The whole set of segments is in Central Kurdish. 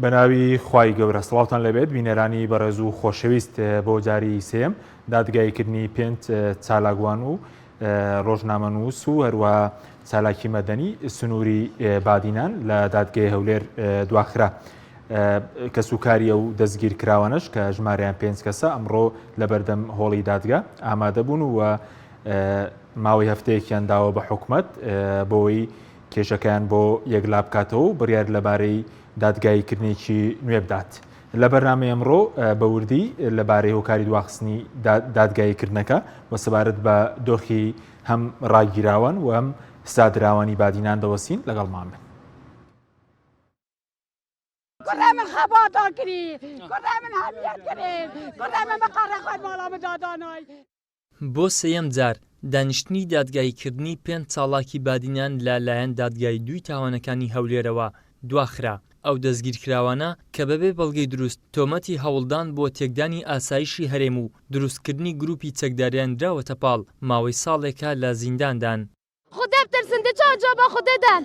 بەناوی خوای گەورە سڵاوتان لەبێت بینەرانی بەڕێز و خۆشەویست بۆ جاری سێم دادگایکردنی پێنج چالاکوان و ڕۆژنامەنووس و هەروە چالاکی مەدەنی سنووری بادینان لە دادگای هەولێر دواخرا کە سوکاری ئەو دەستگیر کراوانش کە ژمارەیان پێنج کەسە ئەمڕۆ لە بەردەم هۆڵی دادگا ئامادە بوون و ماوەی هەفتەیەکیان داوە بە حکومەت بۆی کێشەکەیان بۆ یەکلا بکاتەوە و بڕیار لەبارەی دادگایکردنێکی نوێ بدات. لە بەرنامەی ئەمڕۆ بە وردی لەبارەی هۆکاری دواخستنی دادگایکردنەکە و سەبارەت بە دۆخی هەم ڕاگیراوان و هەم سادراوانی بادینان دەوەسین لەگەڵمان بن. كلها من خباطة كري كلها من هبيات كري كلها من مقارنة خود مالا من داداناي بۆ سەیەم جار دانیشتنی دادگایکردنی پێنج چاڵاکی بادینان لەلایەن دادگای دوی تاوانەکانی هەولێرەوە دواخرا. ئەو دەستگیرکراوانە کە بەبێ بەڵگەی دروست تۆمەتی هەوڵدان بۆ تێکدانی ئاسایشی هەرێم و دروستکردنی گروپی چەکداریان دراوەتە پاڵ ماوەی ساڵێکە لە زینداندان. خودێ بترسنده چا جابا خودێدان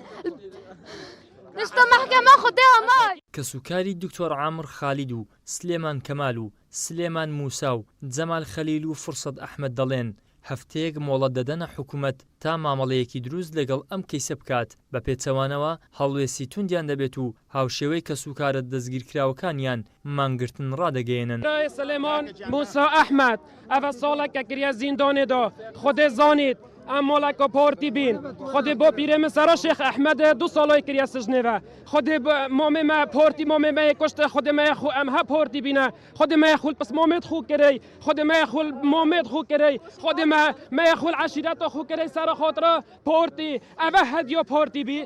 نشتا محکەمە خودێ هەمای کە سوکاری دکتۆر عامر خالید و سلێمان کەمال و سلێمان موسا و جەمال خەلیل و فرسەد ئەحمەد دەڵێن هەفتەیەک مۆڵەت دەدەنە حکوومەت تا مامەڵەیەکی دروست لەگەڵ ئەم کەیسە بکات بە پێچەوانەوە هەڵوێسی توندیان دەبێت و هاوشێوەی کە سوکارە دەستگیرکراوەکانیان مانگرتن ڕادەگەێنن. سلێمان موسا ئەحمەد ئەvە ساڵێکە کریە زیندانێدا خودێ زانیت ئەم مۆڵەکە پۆرتی بین خودێ بۆ پیرێمە سەرا شێخ ئەحمەدە دو ساڵۆی کریە سژنێوە خودێ مۆمێمە پۆرتی مۆمێمەیە کوشتە خودێمەیە خو ئەم هە پۆرتی بینە خودێمەیە خول پس مۆمێت خو کرەی خودێمەیە خول مۆمێت خو کرەی خودێمەیە خول عەشیرەتە خو کرەی سەرە خۆترە پۆرتی ئەvە هەدیۆ پۆرتی بی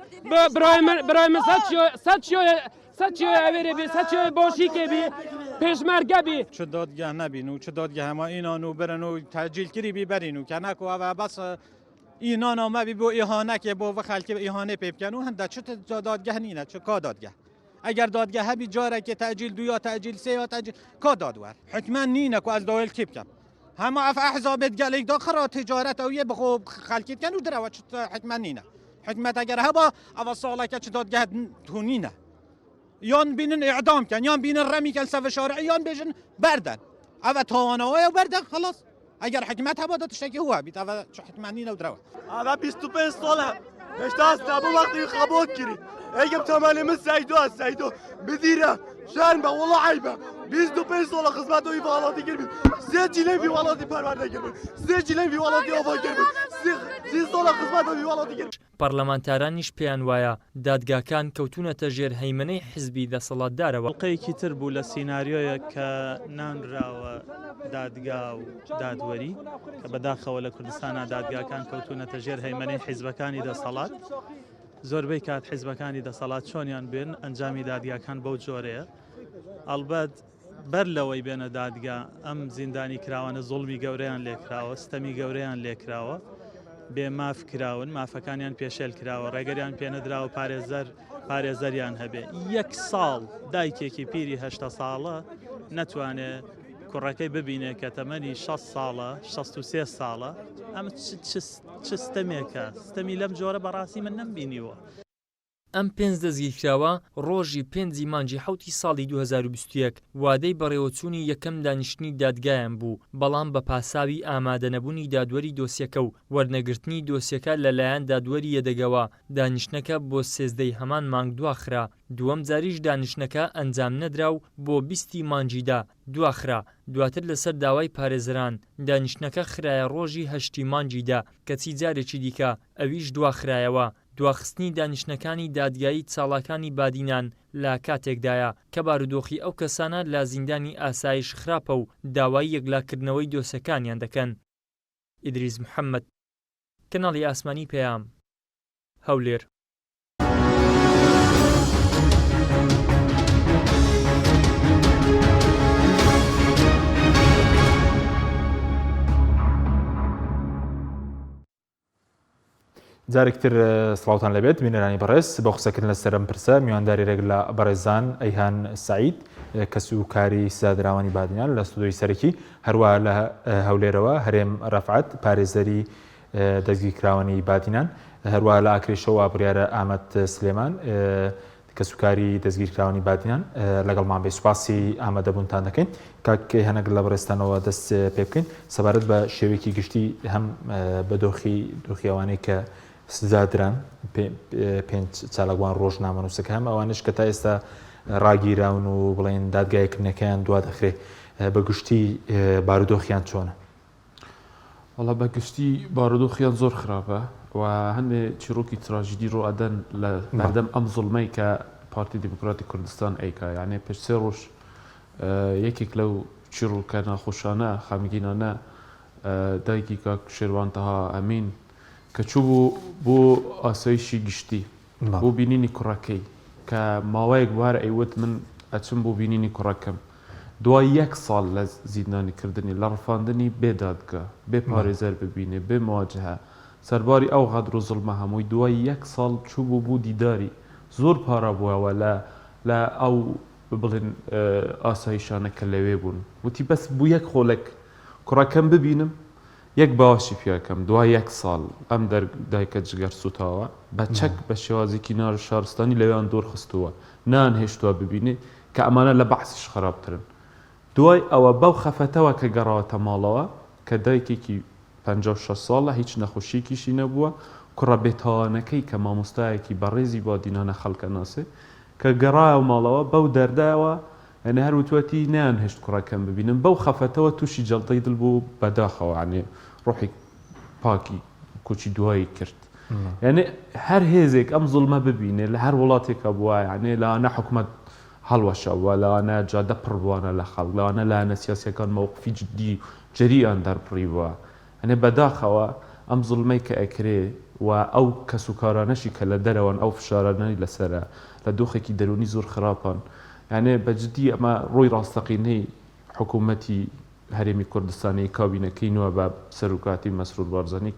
برای من سەچیۆ ئەوێرە بی سەچیۆ بۆشی کێبی پێشمەرگە بی چ دادگاه نبین و چ دادگاه هەما ئینان و برن و تەجیلکردی بی بەرین و کەناک و ئەvە بەس ئینان ئەمەبی بۆ ئیهانەکێ بۆ خەڵکی ئیهانێ پێ بکەن و هەندە چ دادگاه نینە چ کا دادگاه ئەگەر دادگاه هەبی جارێکی تەجیل دو یا تەجیل سێ یا تەجیل کا دادوەر حکمەن نینە و ئەز داوێل کێ بکەم هەما ئەف ئەحزابێت گەلێک دا خڕا تجارەت ئەو یە بخۆ خەڵکی بکەن و درەوە چ حکمەن نینە حکمەت ئەگەر هەبا ئەوە ساڵێکە چ دادگاه تونینە یان بینن اعدام کن یان بینن رمی کن سف شارعی یان بیشن بردن اوه تاوانوای و بردن خلاص اگر حکمت هوا داد تشکی هوا بیت اوه چه حکمانی نو دروا اوه 25 ساله اشتاس نبو وقتی خبوت کری اگم تمالی من سیدو بدیره شرم به والله عیبه 25 ساله خدمت و ایوالاتی گربید 3 جیلین ایوالاتی پرورده گربید 3 جیلین ایوالاتی آوا گربید 3 ساله خدمت و ایوالاتی گربید پەرلەمانتارانیش پێیان وایە دادگاکان کەوتونەتە ژێر هەیمنەی حزبی دەسەڵاتدارەوە. بەڵقەیەکی تر بوو لە سیناریۆیە کە نانراوە دادگا و دادوەری کە بەداخەوە لە کوردستانە دادگاکان کەوتونەتە ژێر هەیمنەی حیزبەکانی دەسەڵات زۆربەی کات حیزبەکانی دەسەڵات چۆنیان بێن ئەنجامی دادگاکان بەو جۆرەیە ئەڵبەت بەر لەوەی بێنە دادگا ئەم زیندانی کراوانە زوڵمی گەورەیان لێکراوە ستەمی گەورەیان لێکراوە بێ ماف کراون مافەکانیان پێشێل کراوە ڕێگەریان پێنەدراوە پارێزەریان هەبێ 1 ساڵ دایکێکی پیری 8 ساڵە نەتوانێت کوڕەکەی ببینێت کە تەمەنی 6 ساڵە 63 ساڵە ئەم چ ستەمێکە ستەمی لەم جۆرە بەڕاستی من نەمبینیوە. ئەم پێنج دەستگیرکراوە ڕۆژی 5 مانگی 7 ساڵی 2021 وادەی بەڕێوەچوونی یەکەم دانیشتنی دادگایان بوو بەڵام بە پاساوی ئامادەنەبوونی دادوەری دۆسیەکە و وەرنەگرتنی دۆسیەکە لەلایەن دادوەری یەدەگەوە دانیشتنەکە بۆ 13 هەمان مانگ دواخرا دووەم جاریش دانیشتنەکە ئەنجام نەدرا و بۆ 20 مانگیدا دواخرا دواتر لەسەر داوای پارێزران دانیشتنەکە خرایە ڕۆژی 8 مانگیدا کەچی جارێکی دیکە ئەویش دواخرایەوە دواخستنی دانیشتنەکانی دادگایی چاڵاکانی بادینان لە کاتێکدایە کە بارودۆخی ئەو کەسانە لە زیندانی ئاسایش خراپە و داوای یەکلاکردنەوەی دۆسەکانیان دەکەن. ئیدریس محەممەد کەناڵی ئاسمانی پێیام هەولێر. جارێکتر سڵاوتان لەبێت بینەرانی بەڕێز بە قسەکردن لە سەرم پرسە میوانداریێک لە بەڕێزان ئەیهان سعید کە سوکاری سادراوانی بادینان لە ستودیۆی سەرەکی هەروە لە هەولێرەوە هەرێم ڕەفعەت پارێزەری دەستگیرکراوانی بادینان هەروە لە ئاکرێشەوە بڕیارە ئامەد سلێمان کە سوکاری دەستگیرکراوانی بادیان لەگەڵمان بێ سوپاسی ئامادەبوونتان دەکەین کاک هەنێک لە بەڕێستانەوە دەست پێ بکەین سەبارەت بە شێوەیەکی گشتی هەم بە دۆخیەوانەی کە سزادران پێنج چالاکوان ڕۆژنامەنووسەکە هەم ئەوانش کە تا ئێستا ڕاگیراون و بڵێن دادگایکردنەکەیان دوا دەخرێ بە گشتی بارودۆخیان چۆنە؟ وڵا بە گشتی بارودۆخیان زۆر خراپە و هەندێ چیرۆکی تراژیدی ڕۆئەدەن لە بەردەم ئەم زوڵمەی کە پارتی دیموکراتی کوردستان ئەیکا یعنی پێش سێ ڕۆژ یەکێک لەو چیرۆکە ناخۆشانە خامیگینانە دایکی کاک شێروان تەها ئەمین کە چوو بۆ ئاسایشی گشتی بۆ بینینی کوڕەکەی کە ماوەیەک بوارە ئەیوت من ئەچم بۆ بینینی کوڕەکەم دوای 1 ساڵ لە زیندانیکردنی لە ڕفاندنی بێدادگا بێ پارێزەر ببینێ بێ مواجهە سەرباری ئەو غەدر و زوڵمە هەمووی دوای 1 ساڵ چوو بوو دیداری زۆر پارە بووەوە لە ئەو بڵێن ئاسایشانە کە لەوێ بوون وتی بەس بوو یەک خۆلێک کوڕەکەم ببینم یەک باوەشی پیاکەم دوای 1 ساڵ ئەم دایکە جگەر سوتاوە بە چەک بە شێوازێکی نار شارستانی لەوێیان دۆر خستووە نان هێشتووە ببینێ کە ئەمانە لە بەحسیش خراپترن دوای ئەوە بەو خەفەتەوە کە گەڕاوەتە ماڵەوە کە دایکێکی 56 ساڵە هیچ نەخۆشیێکیشی نەبووە کوڕە بێتاوانەکەی کە مامۆستایەکی بەڕێزی بادینانە خەڵکە ناسێ کە گەڕایە ماڵەوە بەو دەردایەوە ئەنە هەر وتوەتی نیان هێشت کوڕەکەم ببینم بەو خەفەتەوە تووشی جەڵتەی دڵ بوو بەداخەوە عنێ ڕۆحی پاکی کوچی دوایی کرد یعنی هەر هێزێک ئەم زوڵمە ببینێ لە هەر وڵاتێکە بووە عنێ لەوانە حکومەت هەڵوەشەوە لەوانە جادە پڕ بووانە لە خەڵک لەوانە لایەنە سیاسیەکان مەوقفی جدی جەریان دەرپڕی بووە ئەنێ بەداخەوە ئەم زوڵمەی کە ئەکرێ و ئەو کەسوکارانەشی کە لە دەرەوەن ئەو فشارانەی لەسرە لە دۆخێکی دەرونی زۆر خراپان یعنی بەجددی ئەمە ڕۆی ڕاستەقینەی حکوومەتی هەرێمی کوردستانی کابینەکەی نووە بە سەرۆکاتی مەسرور بارزانانی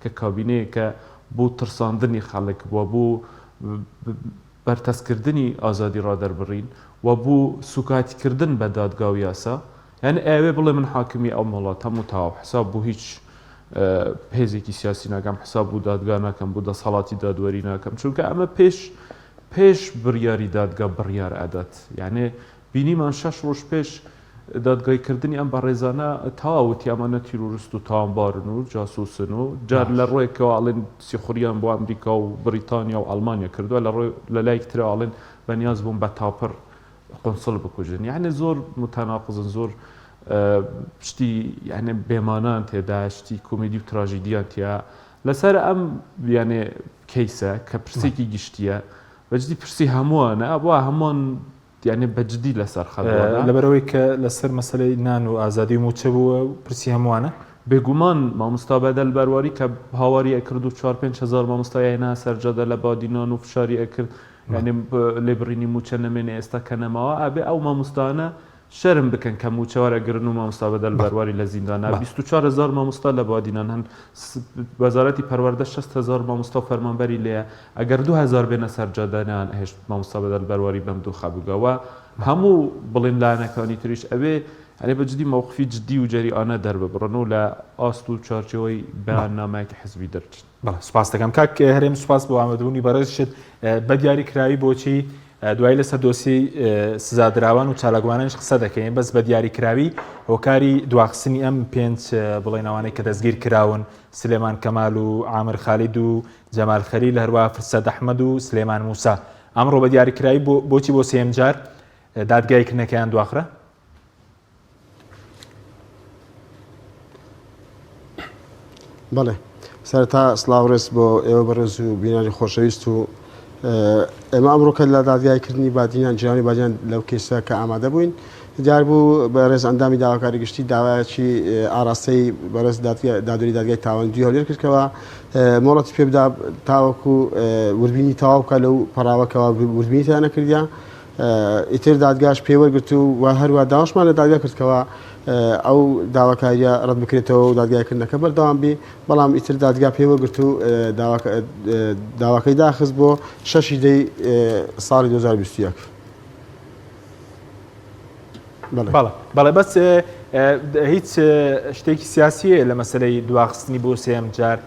کە کابینەیە کە بۆ ترساندنی خەڵک وە بۆ بەرتەسکردنی ئازادی ڕادەربڕین و بۆ سوکاتیکردن بە دادگا و یاسا یعنی ئەوێ بڵێ من حاکمی ئەو وڵات هەموو تاو حساب بۆ هیچ پێزێکی سیاسی ناکەم حساب بوو دادگا ناکەم بۆ دەسەڵاتی دادوەری ناکەم چونکە ئەمە پێش بڕیاری دادگا بڕیار ئەدات یعنی بینیمان 6 ڕۆژ پێش دادگایکردنی ئەم بەڕێزانە تاوتی ئەمانە تیرۆریست و تاوانبارن و جاسووسن و جار لە ڕۆیەکەوە ئاڵێن سیخوریان بۆ ئەمریکا و بریتانیا و ئەڵمانیا کردووە لە لایەک ترە ئاڵێن بەنیاز بوون بە تاپڕ قۆنسڵ بکوژن یعنی زۆر متەناقزن زۆر شتی یعنی بێمانان تێدا شتی کۆمێدی و تراژیدیان تیا لەسەر ئەم یعنی کەیسە کە پرسێکی گشتیە بەجددی پرسی هەمووانە بۆ هەمووان یعنی بەجددی لەسەر خەڵ لەبەرەوەی کە لەسەر مەسلەی نان و ئازادی موچە بووە و پرسی هەمووانە بێگومان مامۆستا بەدەل بەرواری کە هاواری ئەکرد و 4-5 هزار مامۆستایە سەرجەدە لە بادینان و فشاری ئەکرد یعنی لێبڕینی موچە نەمێنێ ئێستا کە نەماوە ئابێ ئەو مامۆستانە شەرم بکەن کە موچەوەرەگرن و مامۆستا بەدەل بەرواری لە زیندانە 24 هزار مامۆستا لە بادینان هەن وەزارەتی پەروەردە 6 هزار مامۆستا و فەرمانبەری لێیە ئەگەر 2000 بێنە سەرجادانیان هێشت مامۆستا بەدەل بەرواری بەم دوو خەبووگەوە هەموو بڵێن لایەنەکانی تریش ئەوێ ئەنێ بەجددی مەوقفی جددی و جەریئانە دەرببڕن و لە ئاست و چارچەوەی بەیاننامەیەکی حزبی دەرچن سوپاس دەکەم کاک هەرێم سوپاس بۆ ئامادەبوونی بەڕێزشت بە دیاریکراوی بۆچی دوای لەسەر دۆسی سزادراوان و چالاکوانش قسە دەکەین بەس بە دیاریکراوی هۆکاری دواخستنی ئەم 5 بڵێنەوانەی کە دەستگیر کراون سلێمان کەمال و عامر خالید و جەمال خەلیل هەروە فرسەد ئەحمەد و سلێمان موسا ئەمڕۆ بە دیاریکراوی بۆچی بۆ سێم جار دادگایکردنەکەیان دواخرە؟ بەڵێ سەرەتا سڵاوڕێز بۆ ئێوە بەڕێز و بینانی خۆشەویست و ئێمە ئەمڕۆکە لە دادگایکردنی بادینان جیهانی بادیان لەو کێسە کە ئامادە بووین دیار بوو بەڕێز ئەندامی داواکاری گشتی داوایەکی ئاراستەی بەڕێز دادوەری دادگای تاوەندی هەولێر کردکەوە مۆڵەتی پێ بدا تاوەکو وربینی تەواو بکە لەو پەراوەکەوە وربینی تیان نەکردیان ئیتر دادگاش پێوەرگرت و هەروە داواشمان لە دادگا کردکەوە ئەو داواکاریە ڕەت بکرێتەوە و دادگایکردنەکە بەردەوام بێ بەڵام ئیتر دادگا پێوەرگرت و داواکەی داخست بۆ 6 دەی ساڵی 2021 بەڵێ بەس هیچ شتێکی سیاسیە لە مەسلەی دواخستنی بۆ سێم جار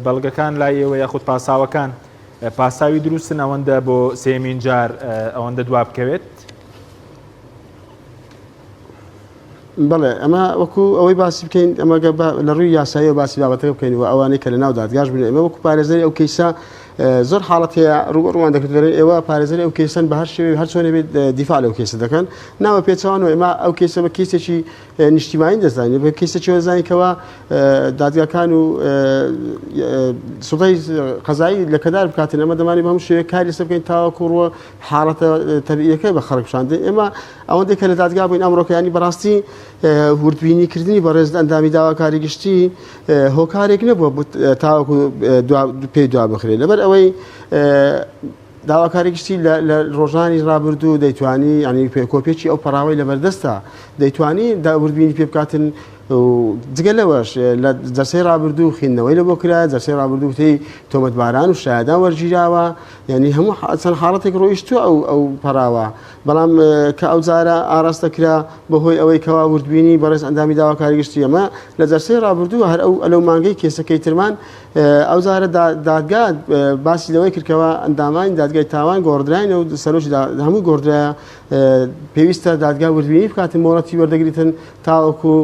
بەڵگەکان لای ئێوە یاخود پاساوەکان پاساوی دروستن ئەوەندە بۆ سێمین جار ئەوەندە دوا بکەوێت. بەڵێ ئەمە وەکو ئەوەی باسی بکەین ئەمە لە ڕووی یاسایی و باسی بابەتەکە بکەین و ئەوانەی کە لە ناو دادگاش بن ئێمە وەکو پارێزەری ئەو کەیسە زۆر حاڵەت هەیە ڕوبەڕوان دەکردێت ئێوە پارێزەری ئەو کەیسن بە هەر شێوەیە هەر چۆنێ بێت دیفاع لەو کێسە دەکەن ناوە پێچەوانەوە ئێمە ئەو کێسە بە کێسێکی نیشتیمانی دەزانین بە کێسێکی وەزانیکەوە دادگاکان و سوڵتای قەزایی لە کەدار بکاتن ئەمە دەمانی بە هەموو شێوەیە کاری لەسەر بکەین تاوەکو ڕوە حاڵەتە تەبیعیەکەی بە خەڵک پیشاندەین ئێمە ئەوەندەی کە لە دادگا بووین ئەمڕۆکەیانی بەڕاستی وردبینیکردنی بەڕێز ئەندامی داواکاری گشتی هۆکارێک نەبووە تاوەکو پێی دوا بخرێت لەبەر ئەوەی داواکاری گشتی لە ڕۆژانی ڕابردوو دەیتوانی ینی کۆپێکی ئەو پەراوی لەبەردەستە دەیتوانی وردبینی پێ بکاتن جگە لەوەش لە جەرسەی ڕابردوو خینەوەی لە بۆ کرا جەرسەی ڕابردوو تی تۆمەتباران و شایدان وەرگیراوە ینی هەموو چەند حاڵەتێک ڕۆیشتووە ئەو پەراوە بەڵام کە ئەو جارە ئاراستە کرا بەهۆی ئەوەی کەوا وردبینی بەڕێز ئەندامی داواکاری گشتی ئەمە لە جەرسەی ڕابردوو هەر ئەو مانگەی کێسەکەی ترمان ئەو جارە دادگا باسی لەوەی کردکەوە ئەندامان دادگای تاوان گۆڕدراین و سەرۆکی هەموو گۆڕدرایە پێویستە دادگا وردبینی بکاتن مۆڵەتی وەردەگریتن تاوەکو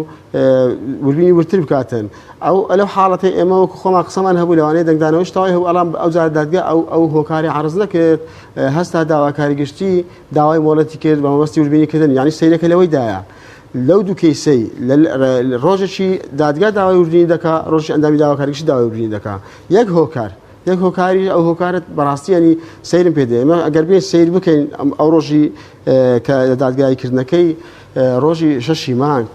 وردبینی ورتر بکاتن ئەو حاڵەتی ئێمە وەکو خۆمان قسەمان هەبوو لەوانەیە دەنگدانەوەش تاوای هەبوو ئەڵام ئەو جار دادگا ئەو هۆکاری عەرز نەکرد هەستا داواکاری گشتی داوای مۆڵەتی کرد بە مەبەستی وردبینیکردن یعنی سەیرەکە لەوەیدایە لەو دوو کەیسەی ڕۆژێکی دادگا داوای وردبینی دەکا ڕۆژی ئەندامی داواکاری گشتی داوای وردبینی دەکا یەک هۆکاری ئەو هۆکارت بەڕاستی ینی سەیرم پێ دێ ئێمە ئەگەر بێ سیر بکەین ئەو ڕۆژی کە دادگایکردنەکەی ڕۆژی شەشی مانگ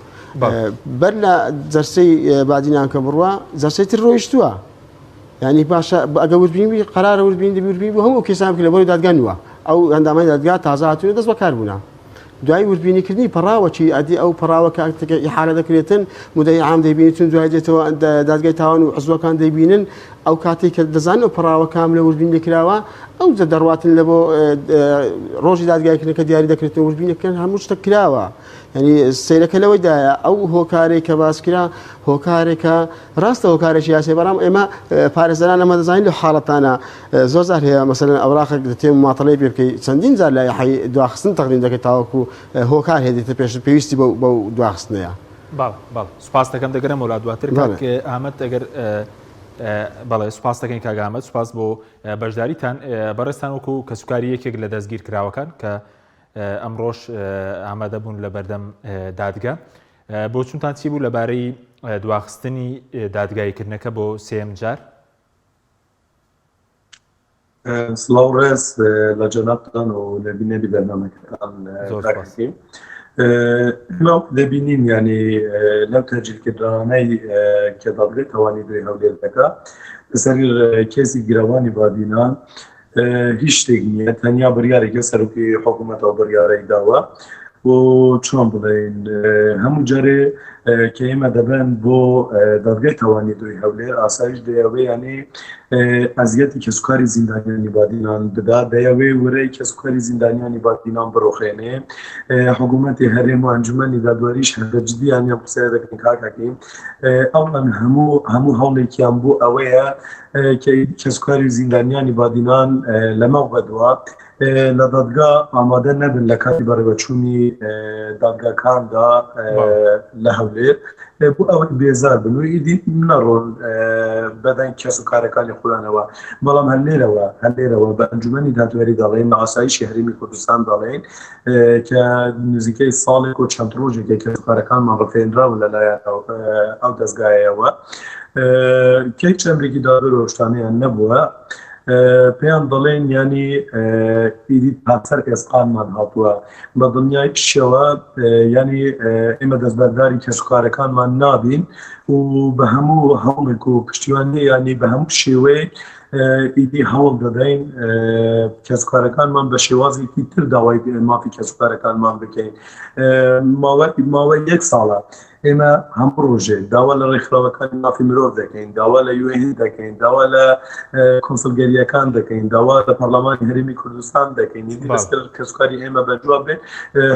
بەر لە جەرسەی بادینان کە بڕوە جەرسەی تر ڕۆیشتووە ینی باشە ئەگە وردبینی قەرارە وردبینی دەبی وردبینی بۆ هەموو کێسان بکە لە بۆی دادگا نووە ئەو ئەندامانی دادگا تازە هاتوونە دەست بەکار بوونا دوای وردبینیکردنی پەراوەکی ئەدی ئەو پەراوە کە ئیحالە دەکرێتن مودەی عام دەیبینیتون دوای دێتەوە دادگای تاوان و عزوەکان دەیبینن ئەو کاتێک کە دەزانن ئەو پەراوە کام لە وردبینی کراوە ئەو دەڕواتن لە بۆ ڕۆژی دادگایکردنەکە دیاری دەکرێتەوە وردبینیەکەن هەموو شتە کراوە ینی سیرەکە لەوەیدایە ئەو هۆکارێک کە باس کرا هۆکارێکە ڕاستە هۆکارێکی یاسی بەڵام ئێمە پارێزەران ئەمە دەزانین لە حاڵەتانە زۆر جار هەیە مەسەلەن ئەوراقێک دەتێم ماتەڵەی پێ بکەی چەندین جار لە یحی دواخستن تەقدیم دەکەیت تاوەکو هۆکار هێدێتە پێش پێویستی بەو دواخستنەیە باڵ سوپاس دەکەم دەگەرم وڵات دواتر ئامەد ئەگەر بەڵێ سوپاس دەکەین کاگامەت سوپاس بۆ بەشداریتان بەڕێستان وەکو کە سوکاری یەکێک لە دەستگیر کراوەکان کە ئەمڕۆژ ئامادە بوون لە بەردەم دادگا بۆ چونتان چی بوو لەبارەی دواخستنی دادگایکردنەکە بۆ سێم جار سڵاو ڕێز لە جەنابتان و لە بینێری بەرنامەکەتان ئێمە دەبینین ینی لەو تەجیلکردانەی کە دادگای تاوانی دوێ هەولێر دەکا لەسەر کێسی گرەوانی بادینان هیچ شتێک نییە تەنیا بڕیارێکە سەرۆکی حکوومەتەوە بڕیارەی داوە و چۆن بڵێن هەموو جارێ کە ئێمە دەبن بۆ دادگای تاوانی دوی هەولێر ئاسایش دەیەوێ ینی ئەزیەتی کەسوکاری زیندانیانی بادینان بدا دەیەوێ وەرەی کەسوکاری زیندانیانی بادینان بڕۆخێنێ حکوومەتی هەرێم و ئەنجومەنی دادوەریش هەرجدیانیان قسە دەکەین کاکەکەین ئەوڵەن هەموو هەوڵێکیان بۆ ئەوەیە کە کەسوکاری زیندانیانی بادینان لەمە بەدووە لە دادگا ئامادە نەبن لە کاتی بەڕێوەچوونی دادگاکاندا لە هەولێر بۆ ئەوەی بێزار بن و ئیدی نەڕۆن بەدەن کەسوکارەکانی خۆیانەوە بەڵام هەلێرەوە بە ئەنجومەنی دادوەری دەڵێن لە ئاسایشی هەرێمی کوردستان دەڵێن کە نزیکەی ساڵێک و چەند ڕۆژێکی کەسوکارەکانمان ڕفێنراون لەلایەن ئەو دەستگایەوە کەی چەندێکی دادوەر هۆشتانەیان نەبووە پێیان دەڵێن ینی ئیدی پاسەر ئێسقانمان هاتووە بە دڵنیای شێوە ینی ئێمە دەستبەرداری کەسوکارەکانمان نابین و بە هەموو هەوڵێک و پشتیوانی ینی بە هەموو شێوەیە ئیدی هەوڵ دەدەین کەسوکارەکانمان بە شێوازێکی تر داوای مافی کەسوکارەکانمان بکەین ماوەی یەک ساڵە ئێمە هەموو ڕۆژێ داوا لە ڕێکخراوەکانی مافی مرۆڤ دەکەین داوا لە UN دەکەین داوا لە کۆنسڵگەریەکان دەکەین داوا لە پەرلەمانی هەرێمی کوردستان دەکەین لەسەر کەسوکاری ئێمە بەجواب بێ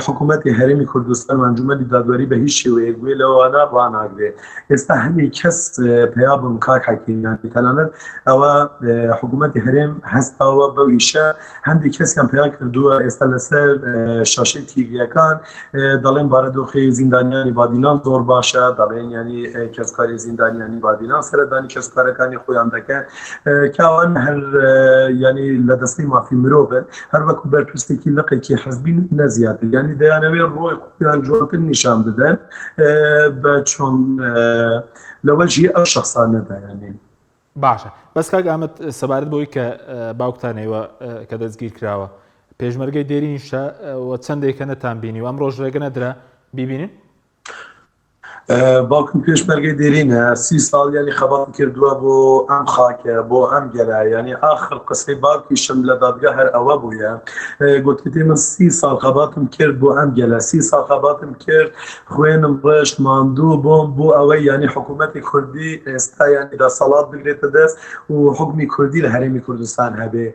حکوومەتی هەرێمی کوردستان و ئەنجومەنی دادوەری بە هیچ شێوەیەک گوێ لەوانە ڕاناگرێ ئێستا هەمی کەس پیا بم کاک حەکیمیانی تەنانەت ئەوە حکوومەتی هەرێم هەستاوە بەو ئیشە هەندێک کەسیان پێیان کردووە ئێستا لەسەر شاشەی تیڤیەکان دەڵێن بارەدۆخی زیندانیانی بادینان زۆر باشە دەڵێن ینی کەسکاری زیندانیانی بادینان سەردانی کەسکارەکانی خۆیان دەکەن کاوان هەر ینی لە دەستەی مافی مرۆڤن هەر وەکو بەرپرسێکی لقێکی حەزبی نەزیاتر ینی دەیانەوێت ڕۆی خۆیان جوانتر نیشان بدەن بە چۆن لەوەژی ئەو شخصانەدا ینی باشە بەس کاک ئامەد سەبارەت بۆی کە باوکتانەوە کە دەستگیر کراوە پێشمەرگەی دێرینیشە و چەندێکە نەتان بینی و ئەم ڕۆژ ڕێگە نەدرا بیبینن باوکم پێشمەرگەی دێرینە 30 ساڵ ینی خەبات کردووە بۆ ئەم خاکە بۆ ئەم گەلە ینی ئاخر قسەی باوکیشم لە دادگا هەر ئەوە بووە گوتی من 30 ساڵ خەباتم کرد بۆ ئەم گەلە 30 ساڵ خەباتم کرد خوێنم ڕێشت ماندوو بۆم بۆ ئەوەی ینی حکوومەتی کوردی ئێستا ینی دەسەڵات بگرێتە دەست و حکمی کوردی لە هەرێمی کوردستان هەبێ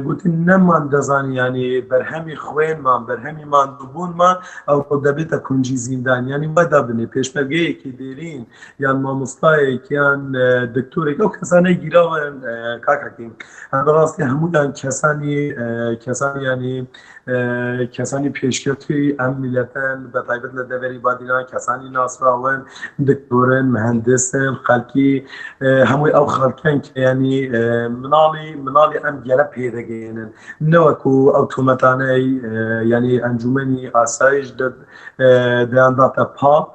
گوتی نەمان دەزانی ینی بەرهەمی خوێنمان بەرهەمی ماندووبوونمان ئەو دەبێتە کونجی زیندانیانی وەدا بنێ پێشمەرگەیەکی دێرین یان مامۆستایەکیان دکتۆرێک ئەو کەسانەی گیراون کاکەکەین بەڕاستی هەموویان کەسانی ینی کەسانی پێشکەوتوی ئەم میلەتەن بە تایبەت لە دەوەری بادینان کەسانی ناسراون دکتۆرن مهندسن خەڵکی هەمووی ئەو خەڵکەن کە ینی مناڵی ئەم گەلە پێدەگەێنن نەوەکو ئەو تۆمەتانەی ینی ئەنجومەنی ئاسایش دەیانداتە پاپ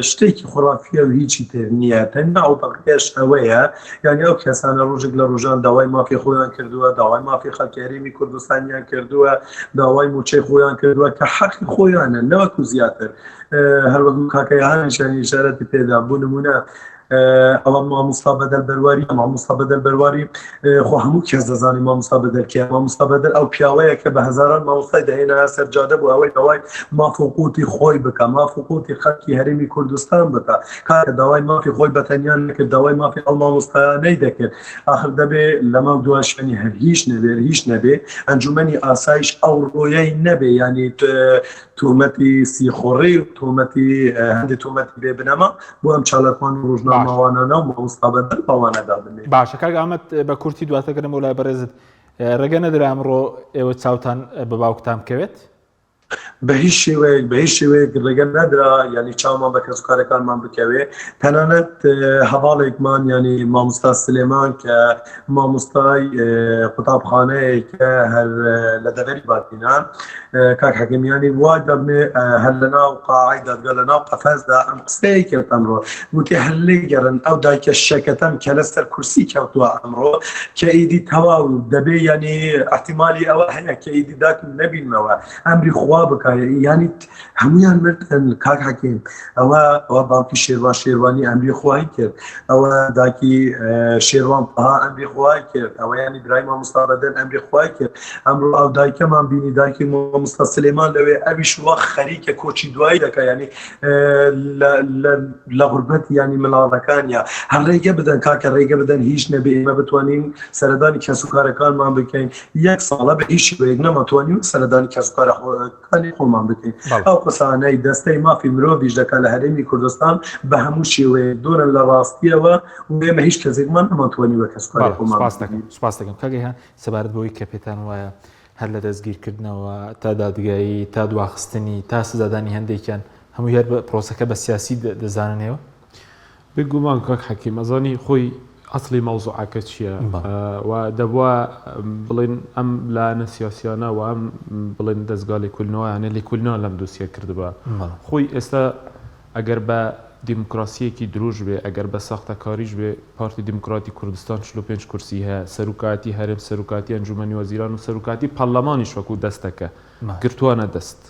شتێکی خۆراپیە و هیچی تر نییە تەنیا ئەو دەقێش ئەوەیە یعنی ئەو کەسانە ڕۆژێک لە ڕۆژان داوای مافی خۆیان کردووە داوای مافی خەڵکێریمی کوردستانیان کردووە داوای موچەی خۆیان کردووە کە حەقی خۆیانە نەوەکو زیاتر هەروەکو کاکەیانشانی شارەتی پێدا بوو نمونە ئەوە مامۆستا بەدەل بەرواری مامۆستا بەدەل بەرواری خۆ هەموو کەس دەزانی مامۆستا بەدەل کێ مامۆستا بەدەل ئەو پیاوەیە کە بە هەزاران مامۆستای دەهێنا سەرجادە بوو ئەوەی داوای مافوقوتی خۆی بکە مافوقوتی خەڵکی هەرێمی کوردستان بکە کاکە داوای مافی خۆی بەتەنیان نەکرد داوای مافی ئەو مامۆستایانەی دەکرد آخر دەبێ لەمە دواشێنی هەر هیچ نەبێ ئەنجومەنی ئاسایش ئەو ڕۆیەی نەبێ ینی تۆمەتی سیخۆڕی و تۆمەتی هەندێک تۆمەتی بێ بنەما بۆ ئەم چالاکوان و ڕۆژنامەوانانە و مامۆستا بەدەل ئەوانەدا بنێ باشە کاک ئامەد بە کورتی دواتەکەم وڵای بەڕێزت ڕێگە نەدرا ئەمڕۆ ئێوە چاوتان بە باوکتان بکەوێت بە هیچ شێوەیەک ڕێگە نەدرا ینی چاومان بە کەسوکارەکانمان بکەوێ تەنانەت هەواڵێکمان ینی مامۆستا سلێمان کە مامۆستای قوتابخانەیەکە هەر لە دەوەری بادینان کاک حەکیمیانی وای دەبنێ هەر لەناو قاعەی دادگا لەناو قەفەزدا ئەم قسەیە کرد ئەمڕۆ گوتی هەر لێگەڕن ئەو دایکە شەکەتەم کە لەسەر کورسی کەوتووە ئەمڕۆ کە ئیدی تەواو دەبێ ینی احتیمالی ئەوە هەیە کە ئیدی داکن نەبینمەوە ئەمری خوا بکایە ینی هەمویان مردن کاک حەکیم ئەوە باوکی شێروانی ئەمری خوای کرد ئەوە داکی شێروان پەها ئەمری خوای کرد ئەوە ینی برای مامۆستا بەدەل ئەمری خوای کرد ئەمڕۆ ئەو دایکەمان بینی دایکی مامۆستا سلێمان لەوێ ئەویش وا خەریکە کۆچی دوایی دەکە ینی لە غوربەت ینی ملاڵەکانیا هەر ڕێگە بدەن کاکە ڕێگە بدەن هیچ نەبێ ئێمە بتوانین سەردانی کەسوکارەکانمان بکەین یەک ساڵە بە هیچ شێوەیەک نەمەتوانین سەردانی کەسوکارەکانی خۆمان بکەین ئەو قسانەی دەستەی مافی مرۆڤیش دەکات لە هەرێمی کوردستان بە هەموو شێوەیەک دوورن لە ڕاستیەوە و ئێمە هیچ کەسێکمان نەمەتوانین بە کەسوکاری خۆمان سپاس دەکەم کاگەی سەبارەت بەوەی کە پێتان وایە هەر لە دەستگیرکردنەوە تا دادگایی تا دواخستنی تا سزادانی هەندێکیان هەموو هەر پرۆسەکە بە سیاسی دەزاننەوە بگومان کاک حەکیم ئەزانی خۆی ئەسڵی مەوزوعەکە چییە و دەبووە بڵێن ئەم لایەنە سیاسیانە و ئەم بڵێن دەستگا لێکولنەوە یانە لێکولنەوە لەم دۆسیە کردبە خۆی ئێستا ئەگەر بە دیموکراسیەکی دروژ بێ ئەگەر بە ساختەکاریش بێ پارتی دیموکراتی کوردستان 45 کورسی هەیە سەرۆکاتی هەرێم سەرۆکاتی ئەنجومەنی وەزیران و سەرۆکاتی پەرلەمانیش وەکو دەستەکە گرتووانە دەست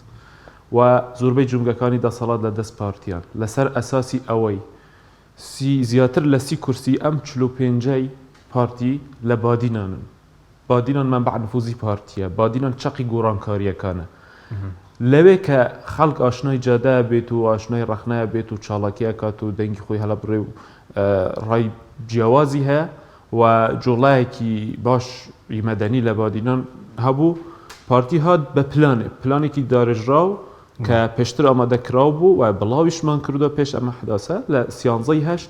و زۆربەی جومگەکانی دەسەڵات لە دەست پارتیان لەسەر ئەساسی ئەوەی زیاتر لە 30 کورسی ئەم 45 پارتی لە بادینانن بادینان منبع نفوزی پارتیە بادینان چەقی گۆڕانکاریەکانە لەوێ کە خەڵک ئاشنای جادە بێت و ئاشنای ڕەخنایە بێت و چاڵاکیە کات و دەنگی خۆی هەڵە بڕێ و ڕای جیاوازی هەیە و جوڵایەکی باش مەدەنی لە بادینان هەبوو پارتی هات بە پلانێکی دارژراو کە پێشتر ئامادەکراو بوو و بڵاویشمان کردو پێش ئەمە حداسە لە 13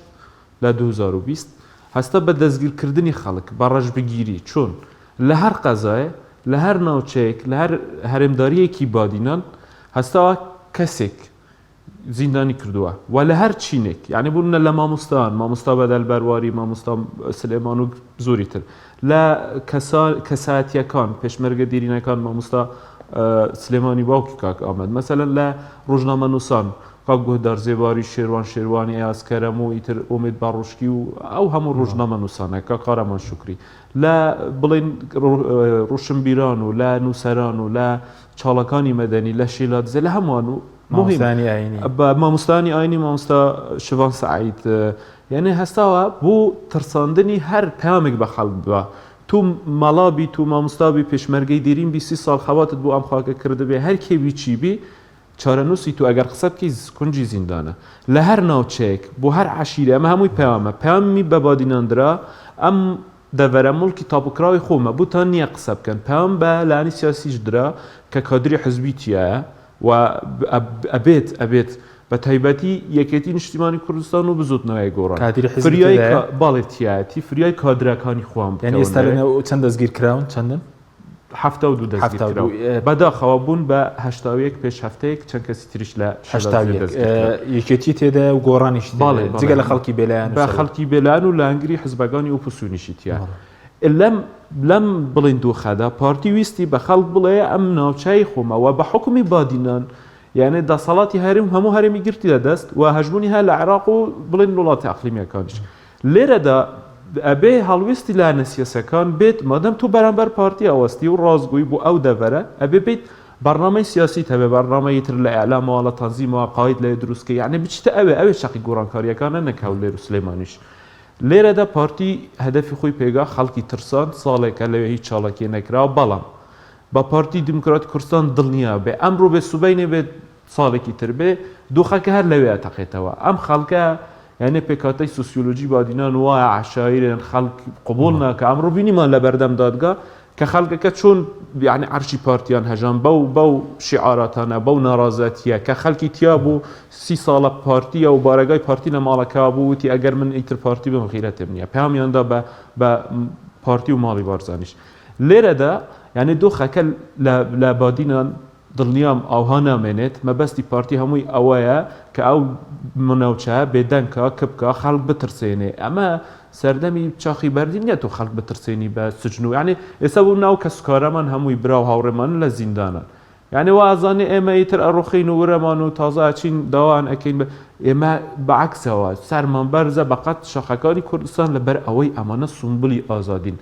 لە 2020 هەستا بە دەستگیرکردنی خەڵک بە ڕەشبگیری چۆن لە هەر قەزایە لە هەر ناوچەیەک لە هەر هەرێمداریەکی بادینان هەستاوە کەسێک زیندانی کردووە و لە هەر چینێک یعنی بوونە لە مامۆستا بەدەلبەرواری مامۆستا سلێمان و زۆری تر لە کەسایەتیەکان پێشمەرگە دیرینەکان مامۆستا سلێمانی باوکی کاک ئامەد مەسەلەن لە ڕۆژنامە نووسان کاک گۆهدار زێباری شێروانی ئەیاسکەرەم و ئیتر ئومێد باڕۆشکی و ئەو هەموو ڕۆژنامە نووسانە کاک قارەمان شوکری لە بڵێن ڕوشنبیران و لە نووسەران و لە چاڵەکانی مەدەنی لە شیلاتزێ لە هەمووان و مامۆستانی ئاینی مامۆستا شڤان سەعید یعنی هەستاوە بۆ ترساندنی هەر پامێک بە خەڵک بووە تو مەڵابی تو مامۆستابی پێشمەرگەی دیرین بی 30 ساڵ خەواتت بۆ ئەم خاکە کردبێ هەر کێوی چی بی چارەنووسی تو ئەگەر قسە بکەی کونجی زیندانە لە هەر ناوچەیەک بۆ هەر عەشیرە ئەمە هەمووی پەیامی بە بادیناندرا ئەم دەڤەرە مڵکی تاپوکراوی خۆمە بوتان نییە قسە بکەن پەیام بە لانی سیاسیش درا کە کادری حزبی تایە و ئەبێت بە تایبەتی یەکێتی نیشتیمانی کوردستان و بزوتنەوەی گۆڕان باڵێتیایەتی فریای کادرەکانی خۆم یعنی ئێستا چەند دەستگیر کراون چەندن؟ 72 دەستگیر بەداخەوە بوون بە 81 پێش هەفتەیەک چەند کەسی تریش لە یەکێتی تێدا و گۆڕانیش جگە لە خەڵکی بێلایەن بە خەڵکی بێلایەن و لە ئەنگری حزبەکانی ئۆپۆسیۆنیشی تیا لەم بڵین دۆخەدا پارتی ویستی بە خەڵک بڵێ ئەم ناوچەی خۆمەوە بە حکومی بادینان یعنی دەسەڵاتی هەرێم هەموو هەرێمی گرتی لەدەست و هەژبوونی هە لە عێراق و بڵین وڵاتی ئەقلیمیەکانیش لێرەدا ئەبێ هەڵویستی لاەنە سیاسەکان بێت مادەم تو بەرامبەر پارتی ئەوەستی و ڕازگووی بۆ ئەو دەڤەرە ئەبێ بێت بەرنامەی سیاسی هەبێ بەرنامەی تر لە ئەعلامەوە لە تەنزیمەوە قاید لە دروستکە یعنی بچتە ئەوێ شەقی گۆڕانکاریەکانە نەکەو لێر و سلێمانیش لێرەدا پارتی هەدەفی خۆی پێگا خەڵکی ترسان ساڵێکە لەوێ هیچ چاڵەکی نەکراوە بەڵام بە پارتی دیموکراتی کوردستان دڵنیا بێ ئەمڕۆ بێ سوبەینێ بێت ساڵێکی تر بێ دۆخەکە هەر لەوێ تەقێتەوە ئەم خەڵکە یعنی پێکاتەی سوسیۆلۆژی بادینان وایە عشایرن خەڵک قبول ناکە ئەمڕۆ بینیمان لە بەردەم دادگا کە خەڵکەکە چۆن یعنی عەرشی پارتیان هەژان بەو شیعاراتانە بەو ناڕازەتیە کە خەڵکی تیا بوو 30 ساڵە پارتیە و بارەگای پارتی لە ماڵەکە بوو وتی ئەگەر من ئیتر پارتی بم غیرەتم نییە پەیامیاندا بە پارتی و ماڵی بارزانیش لێرەدا یعنی دۆخەکە لە بادینان دڵنیام ئەوها نامێنێت مەبەستی پارتی هەمووی ئەوەیە کە ئەو مناوچە بێدەنگکە کبکە خەڵک بترسێنێ ئەمە سەردەمی چاخی بەردی نیە و خەڵک بترسێنی بە سجن و یعنی ئێستا بوو ناو کە سوکارەمان هەمووی براو هاوڕێمان لە زیندانان یعنی وازانێ ئێمە ئیتر ئەڕۆخین و وەرەمان و تازە چین داوان ئەکەین ئێمە بەعکسەوە سەرمان بەرزە بەقەت شەخەکانی کوردستان لەبەر ئەوەی ئەمانە سومبلی ئازادین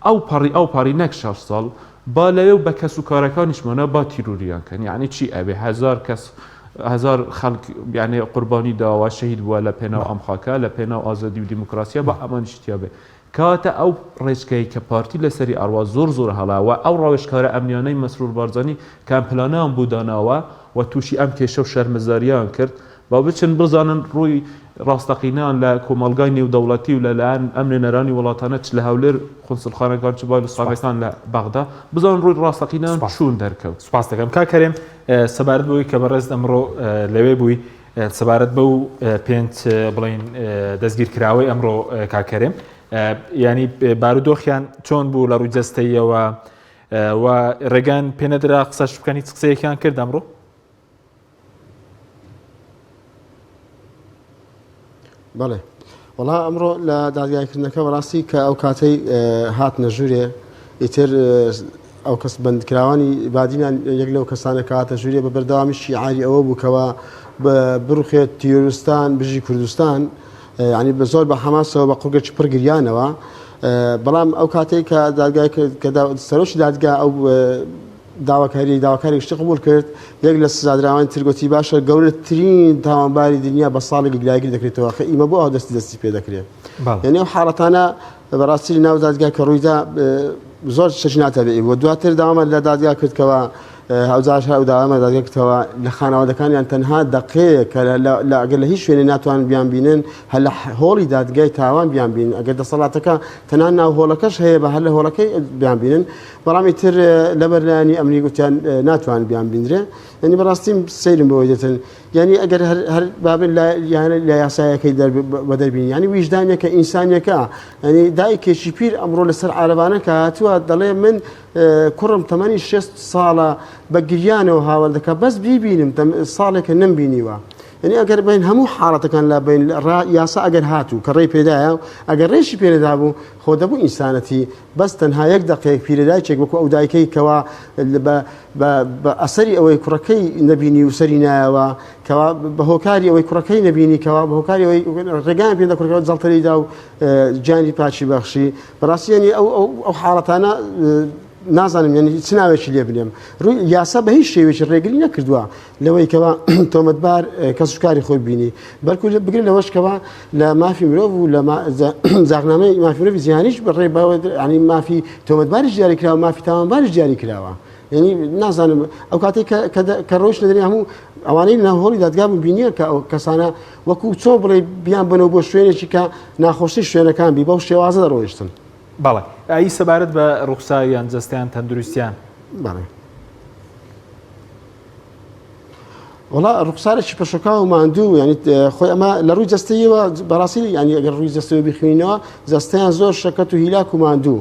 ئەو پاری نەک 6 ساڵ با لەوێ بە کەس و کارەکانیشمانە با تیرۆریان کەن یعنی چی ئەبێ هزار خەڵک یعنی قوربانی داوە شەهید بووە لە پێناو ئەم خاکە لە پێناو ئازادی و دیموکراسیە بە ئەمانیشتیا بێ کاتە ئەو ڕێچکەی کە پارتی لەسەری ئەڕوا زۆر هەڵاوە ئەو ڕاوێژکارە ئەمنیانەی مەسرور بارزانانی کامپلانیان بوو داناوە و تووشی ئەم کێشە و شەرمەزاریان کرد با بچن بزانن ڕووی ڕاستەقینان لە کۆمەلگای نێودەوڵەتی و لەلایەن ئەم نێنەرانی وڵاتانە چ لە هەولێر خونسڵخانەکان چ بایلوسخانەکان لە بەغدا بزان ڕووی ڕاستەقینان چوون دەرکەوت سپاس دەکەم کاکەرێم سەبارەت بەوەی کە بەڕێز ئەمڕۆ لەوێ بووی سەبارەت بەو پێنج بڵین دەستگیرکراوەی ئەمڕۆ کاکەرێم ینی بارودۆخیان چۆن بوو لە ڕووی جەستەیەوە و ڕێگان پێنەدرا قسەش بکەنی قسەیەکیان کرد ئەمڕۆ بەڵێ وڵا ئەمڕۆ لە دادگایکردنەکە بەڕاستی کە ئەو کاتەی هاتنە ژوورێ ئیتر ئەو کەس بەندکراوانی بادینان یەک لەو کەسانە کە هاتە ژوورێ بە بەردەوامی شیعاری ئەوە بوو کەوە بڕوخێت تیرۆریستان بژی کوردستان ینی بە زۆر بە حەماسەوە بە قوڵگەکی پڕ گریانەوە بەڵام ئەو کاتەی کە دادگای کە سەرۆکی دادگا ئەو داواکاری شتی قبول کرد یەک لە سزادراوانی ترگوتی باشە گەورەترین تاوانباری دنیا بە ساڵێک گلایگیر دەکرێتەوە ئیمە بۆ ئەو دەستی پێ دەکرێت یعنی ئەو حاڵەتانە بەڕاستی ناو دادگا کە ڕوویدا زۆر شەش ناتەبێ بۆ دواتر داوامە لە دادگا کردکەوە هەوجاش ئەو داوامە دەگەکتەوە لە خانەوادەکانیان تەنها دەقەیە کە ئەگەر لە هیچ شوێنێ ناتوان بیان بینن هەر لە هۆڵی دادگای تاوان بیان بینن ئەگەر دەسەڵاتەکە تەنها ناو هۆڵەکەش هەیە بە هەر لە هۆڵەکەی بیان بینن بەڵامی تر لەبەرلایانی ئەمری گوتیان ناتوان بیان بینرێ ینی بەڕاستی سەیرم بەوەی دێتن ینی ئەگەر هەر بابن لە یاسایەکەی بەدەربین ینی ویژدانێکە ئینسانیەکە ینی دایکێکی پیر ئەمڕۆ لەسەر عارەبانە کە هاتووە دەڵێ من کوڕم تەمەنی 6 ساڵە بە گریانەوە هاوڵ دەکە بەس بیبینم ساڵێکە نەمبینیوە ینی ئەگەر بین هەموو حاڵەتەکان لە بین یاسا ئەگەر هاتوو کە ڕێی پێدایە ئەگەر ڕێشی پێدەدا بوو خۆ دەبوو ئینسانەتی بەس تەنها یەک دقەیەک پیرەدایکێک وەکو ئەو دایکەی کەوا بە ئەسەری ئەوەی کوڕەکەی نەبینی و سەری نایەوە کەوا بە هۆکاری ئەوەی کوڕەکەی نەبینی کەوا بە هۆکاری ئەوەی ڕێگایان پێدا کوڕەکەەوە جەڵتەریدا و گیانی پاچی بەخشی بەڕاستی ینی ئەو حاڵەتانە نازانم ینی چ ناوێکی لێ بنێم ڕووی یاسا بە هیچ شێوێکی ڕێگری نەکردووە لەوەی کەوا تۆمەتبار کەسوکاری خۆی بینی بەڵکو بگرن لەوەشکەوە لە مافی مرۆڤ و لە زاغنامەی مافی مرۆڤی جیهانیش بەڕێ ینی مافی تۆمەتباریش دیاری کراوە مافی تاوانباریش دیاری کراوە ینی نازانم ئەو کاتێک کە ڕۆژ نەدەری هەموو ئەوانەی ناهۆڵی دادگا بینیە کە ئەو کەسانە وەکو چۆ بڵێ بیان بنەوە بۆ شوێنێکی کە ناخۆشی شوێنەکان بی بەو شێوازە دەڕۆیشتن بەڵێ ئای سەبارەت بە ڕوخساریان جەستیان تەندروستیان بەڵێ وڵا ڕوخسارێکی پەشۆکا و ماندوو ینی خۆی ئەمە لە ڕووی جەستەیەوە بەڕاستی ینی ئەگەر ڕووی جەستەوە بخوێنەوە جەستەیان زۆر شەکەت و هیلاک و ماندوو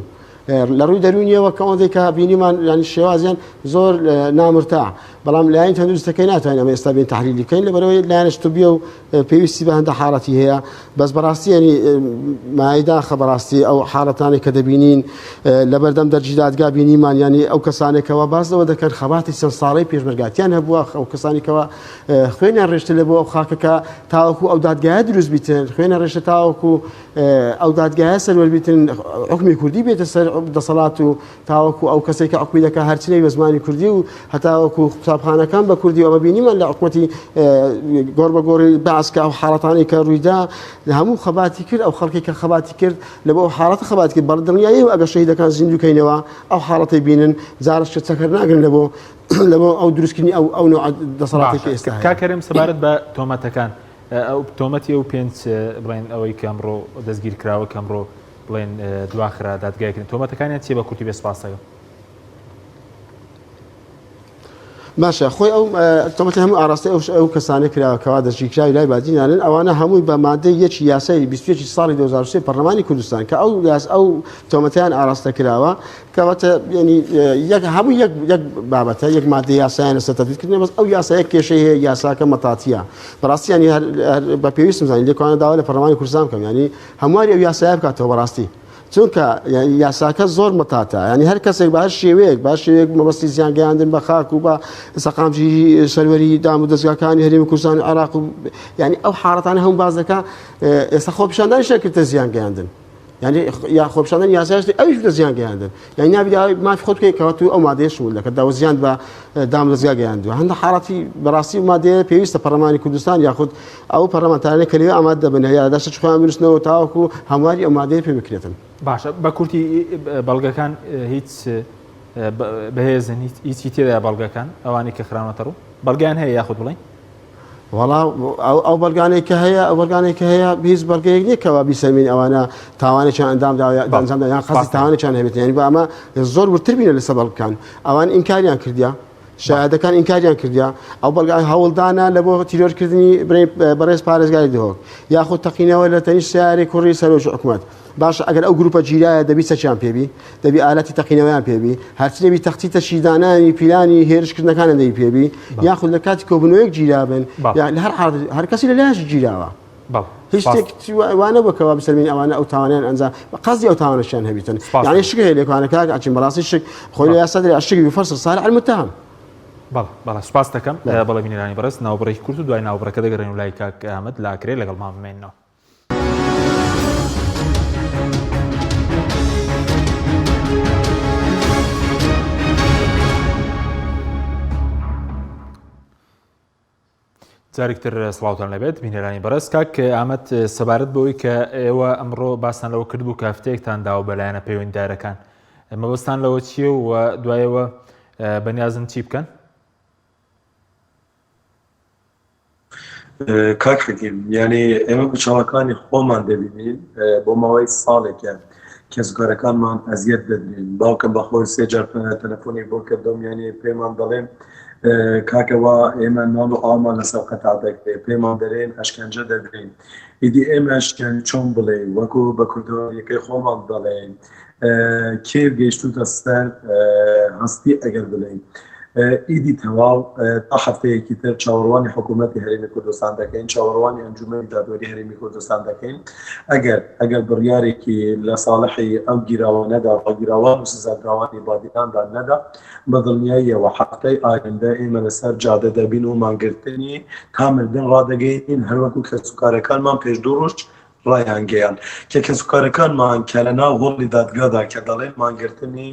لە ڕووی دەرونیەوە کە ئەوەندەی کە بینیمان ینی شێوازیان زۆر نامرتا بەڵام لایەن تەندروستەکەی ناتوانین ئەمە ئێستا بین تحلیلی بکەین لەبەرەوەی لایەنە شتوبیە و پێویستی بە هەندە حاڵەتی هەیە بەس بەڕاستی ینی مایداخە بەڕاستی ئەو حاڵەتانی کە دەبینین لەبەردەم دەرجی دادگا بینیمان ینی ئەو کەسانێکەوە باز لەوە دەکەن خەباتی چەند ساڵەی پێشمەرگاتیان هەبووە ئەو کەسانێکەوە خوێنیان ڕێشتە لە بۆ ئەو خاکەکە تاوەکو ئەو دادگایە دروست بیتن خوێنە ڕێشتە تاوەکو ئەو دادگایە سەروەربیتن حکمی کوردی بێتە سەر دەسەڵات و تاوەکو ئەو کەسێک کە حکمی دەکات هەرچی بە زمانی کوردی و هەتاوەکو قوتابخانەکان بە کوردی ئەوە بینیمان لە حکومەتی گۆڕ بە گۆڕی بەعسکە ئەو حاڵەتانی کە ڕوویدا هەموو خەباتی کرد ئەو خەڵکی کە خەباتی کرد لە بۆ حاڵەت خەبات کرد بەڵدڵنیایی و ئەگەر شەهیدەکان زیندووکەینەوە ئەو حاڵەتی بینن جارش چەکەر ناگرن لە بۆ ئەو دروستکردنی ئەو نوع دەسەڵاتی ئێستا کاکەرم سەبارەت بە تۆمەتەکان ئەو تۆمەتی ئەو پێنج بڵێن ئەوەی کە ئەمڕۆ دەستگیر کراوە کە ئەمڕۆ بڵێن دواخرا دادگایکردن تۆمەتەکانیان چی بە کورتی بێسپاسەوە باشە خۆی ئەو تۆمەتی هەموو ئاراستی ئەو کەسانێک کراوەکەوا دەستگیرکراوی لای بادینانن ئەوانە هەمووی بە مادەی یەکی یاسای 21 ساڵی 2023 پەرلەمانی کوردستان کە ئەو تۆمەتیان ئاراستە کراوە کەواتە ینی هەموو یەک بابەتە یەک مادەی یاسایان لەسەر تەدبیرکردن بەس ئەو یاسایە کێشەی هەیە یاساکە مەتاتیە بەڕاستی ینی بە پێویستم زانین لێکوانە داوا لە پەرلەمانی کوردستان بکەم ینی هەمواری ئەو یاسایە بکاتەوە بەڕاستی چونکە یاساکە زۆر مەتاتە ینی هەر کەسێک باش شێوەیەک مەبەستی زیان گەیاندن بە خاک و بە سەقامژی سەروەری دام و دەستگاکانی هەرێمی کوردستان و عێراق و ینی ئەو حاڵەتانە هەموو باز دەکا ئێستا خۆپیشاندانی شەکردە زیان گەیاندن ینی یا خۆپیشاندن یاسایشتی ئەویش بدە زیان گەیاندن یعنی نابی مافی خۆت بکەی کەواتو ئەو مادەیە شمول دەکات داوە زیان بە دام دەستگا گەیاندووە هەندە حاڵەتی بەڕاستی مادەیە پێویستە پەرلەمانی کوردستان یاخود ئەو پەرلەمانتارانە کە لەوێ ئامادە دەبن یا دەستە خۆیان بنووسنەوە تاوەکو هەمواری ئەو مادەیە پێ بکرێتن باشە بە کورتی بەڵگەکان هیچ بەهێزن هیچی تێدا بەڵگەکان ئەوانی کە خراونەتە ڕوو بەڵگیان هەیە یاخود بڵێن وەڵا ئەو بەرگانێک کە هەیە ئەو بەرگانێک کە هەیە هیچ بەرگەیەک نییە کەوا بیسەمین ئەوانە تاوانێکیان ئەنجامدا یان قەزی تاوانێکیان هەبێت یعنی بە ئەمە زۆر ورتر بینە لەسەر بەڵگەکان ئەوان ئینکاریان کردیا شایەدەکان ئینکاریان کردیا ئەو بەڵگای هەوڵدانە لە بۆ تیرۆرکردنی بەڕێز پارێزگای دهۆک یاخود تەقینەوە لە تەنیش سیارێک کوڕی سەرۆژ حکومەت باشە ئەگەر ئەو گروپە گیرایە دەبی چەکیان پێبی دەبی ئالەتی تەقینەوەیان پێبی هەرچی دەبی تەختیتە شیدانانی پیلانی هێرشکردنەکانیان دەبی پێبی یاخود لە کاتی کۆبنەوەیەک گیرابن لە هەر کەسی لە لایەنش گیراوە هیچ شتێک وانە بکەوە بسەربین ئەوانە ئەو تاوانیان ئەنجام قەزی ئەو تاوانەشیان هەبیتن یعنی شک هەیە لێکوانە کاک ئاچین بەڕاستی شک خۆی لە یاسا دەری ئەشکی بفەرسە صالح المتهم بەڵێ سوپاس دەکەم بەڵێ بینەرانی بەڕست ناوبڕێکی کورت و دوای ناوبڕەکە دەگەڕێن و لای کاک ئەحمەد لاکرێ لەگەڵ مام بمێنەوە جارێکتر سڵاوتان لەبێت بینەرانی بەڕست کاک ئەحمەد سەبارەت بەوەی کە ئێوە ئەمڕۆ باسان لەوە کردبوو کە هەفتەیەکتان داوە بەلایەنە پەیوەندیدارەکان مەبەستان لەوە چییە و دوایەوە بەنیازن چی بکەن کاک حکیم یعنی ئێمە بچەڵەکانی خۆمان دەبینین بۆ ماوەی ساڵێکە کەسوکارەکانمان ئەزیەت دەدرین باوکم بەخۆی سێجار تەلەفۆنی بۆ کردم یعنی پێمان دەڵێن کاکەوە ئێمە ناڵ و ئامان لەسەر قەتع دەکرێ پێمان دەرێن ئەشکەنجە دەدرین ئیدی ئێمە ئەشکەن چۆن بڵێ وەکو بە کوردەوەریەکەی خۆمان دەڵێن کێ گەیشتوتە سەر هەستی ئەگەر بڵێن ئیدی تەواو تا هەفتەیەکی تر چاوەڕوانی حکوومەتی هەرێمی کوردستان دەکەین چاوەڕوانی ئەنجومەنی دادوەری هەرێمی کوردستان دەکەین ئەگەر بڕیارێکی لە ساڵحی ئەو گیراوانەدا ڕاگیراوان و سزادراوانی بادیاندا نەدا بە دڵنیاییەوە هەفتەی ئایندە ئێمە لەسەر جادە دەبین و مانگرتنی تا مردن ڕادەگەین هەروەکو کەسوکارەکانمان پێش دوو ڕۆژ ڕایانگەیان کە کەسوکارەکانمان کە لە ناو هۆڵی دادگادا کە دەڵێن مانگرتنی